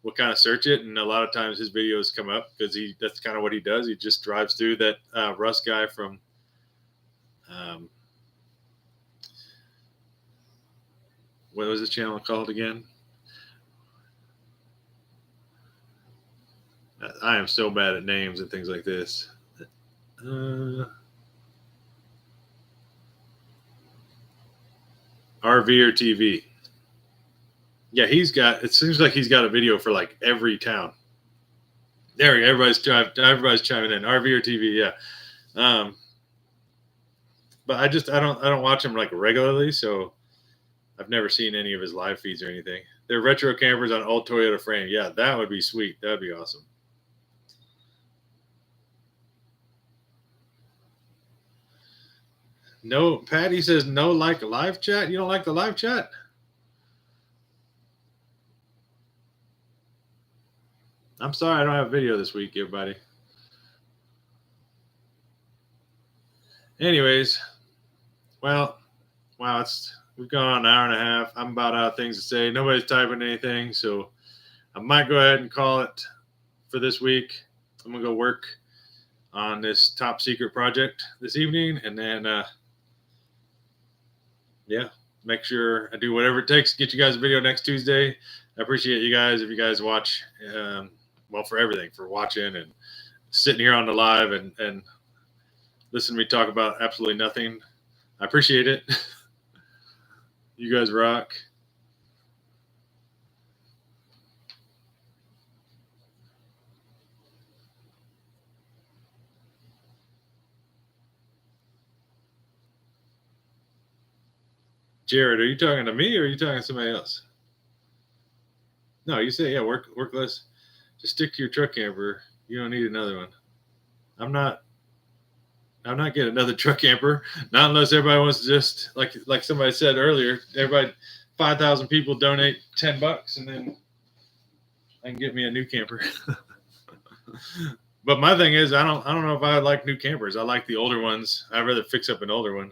S1: will kind of search it, and a lot of times his videos come up because that's kind of what he does. He just drives through. That Russ guy from what was his channel called again? I am so bad at names and things like this. RV or TV. Yeah, it seems like he's got a video for like every town. There we go. Everybody's chiming in. RV or TV, yeah. But I don't watch him like regularly, so I've never seen any of his live feeds or anything. They're retro campers on old Toyota frame. Yeah, that would be sweet. That'd be awesome. No, Patty says no like live chat. You don't like the live chat? I'm sorry I don't have a video this week, everybody. Anyways, well, wow, we've gone on an hour and a half. I'm about out of things to say. Nobody's typing anything, so I might go ahead and call it for this week. I'm gonna go work on this top secret project this evening, and then make sure I do whatever it takes to get you guys a video next Tuesday. I appreciate you guys if you guys watch. For everything, for watching and sitting here on the live and listen to me talk about absolutely nothing. I appreciate it. You guys rock. Jared, are you talking to me or are you talking to somebody else? No, you say, yeah, work less. Just stick to your truck camper. You don't need another one. I'm not getting another truck camper. Not unless everybody wants to just like somebody said earlier, 5,000 people donate $10 and then I can get me a new camper. But my thing is, I don't know if I like new campers. I like the older ones. I'd rather fix up an older one.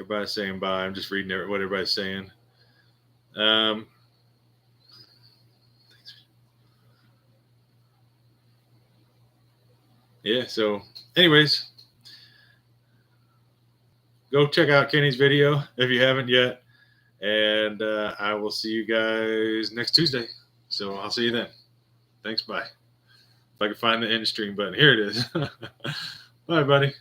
S1: Everybody's saying bye. I'm just reading what everybody's saying. Um, yeah. So, anyways, go check out Kenny's video if you haven't yet, and I will see you guys next Tuesday. So I'll see you then. Thanks. Bye. If I can find the end stream button, here it is. Bye, buddy.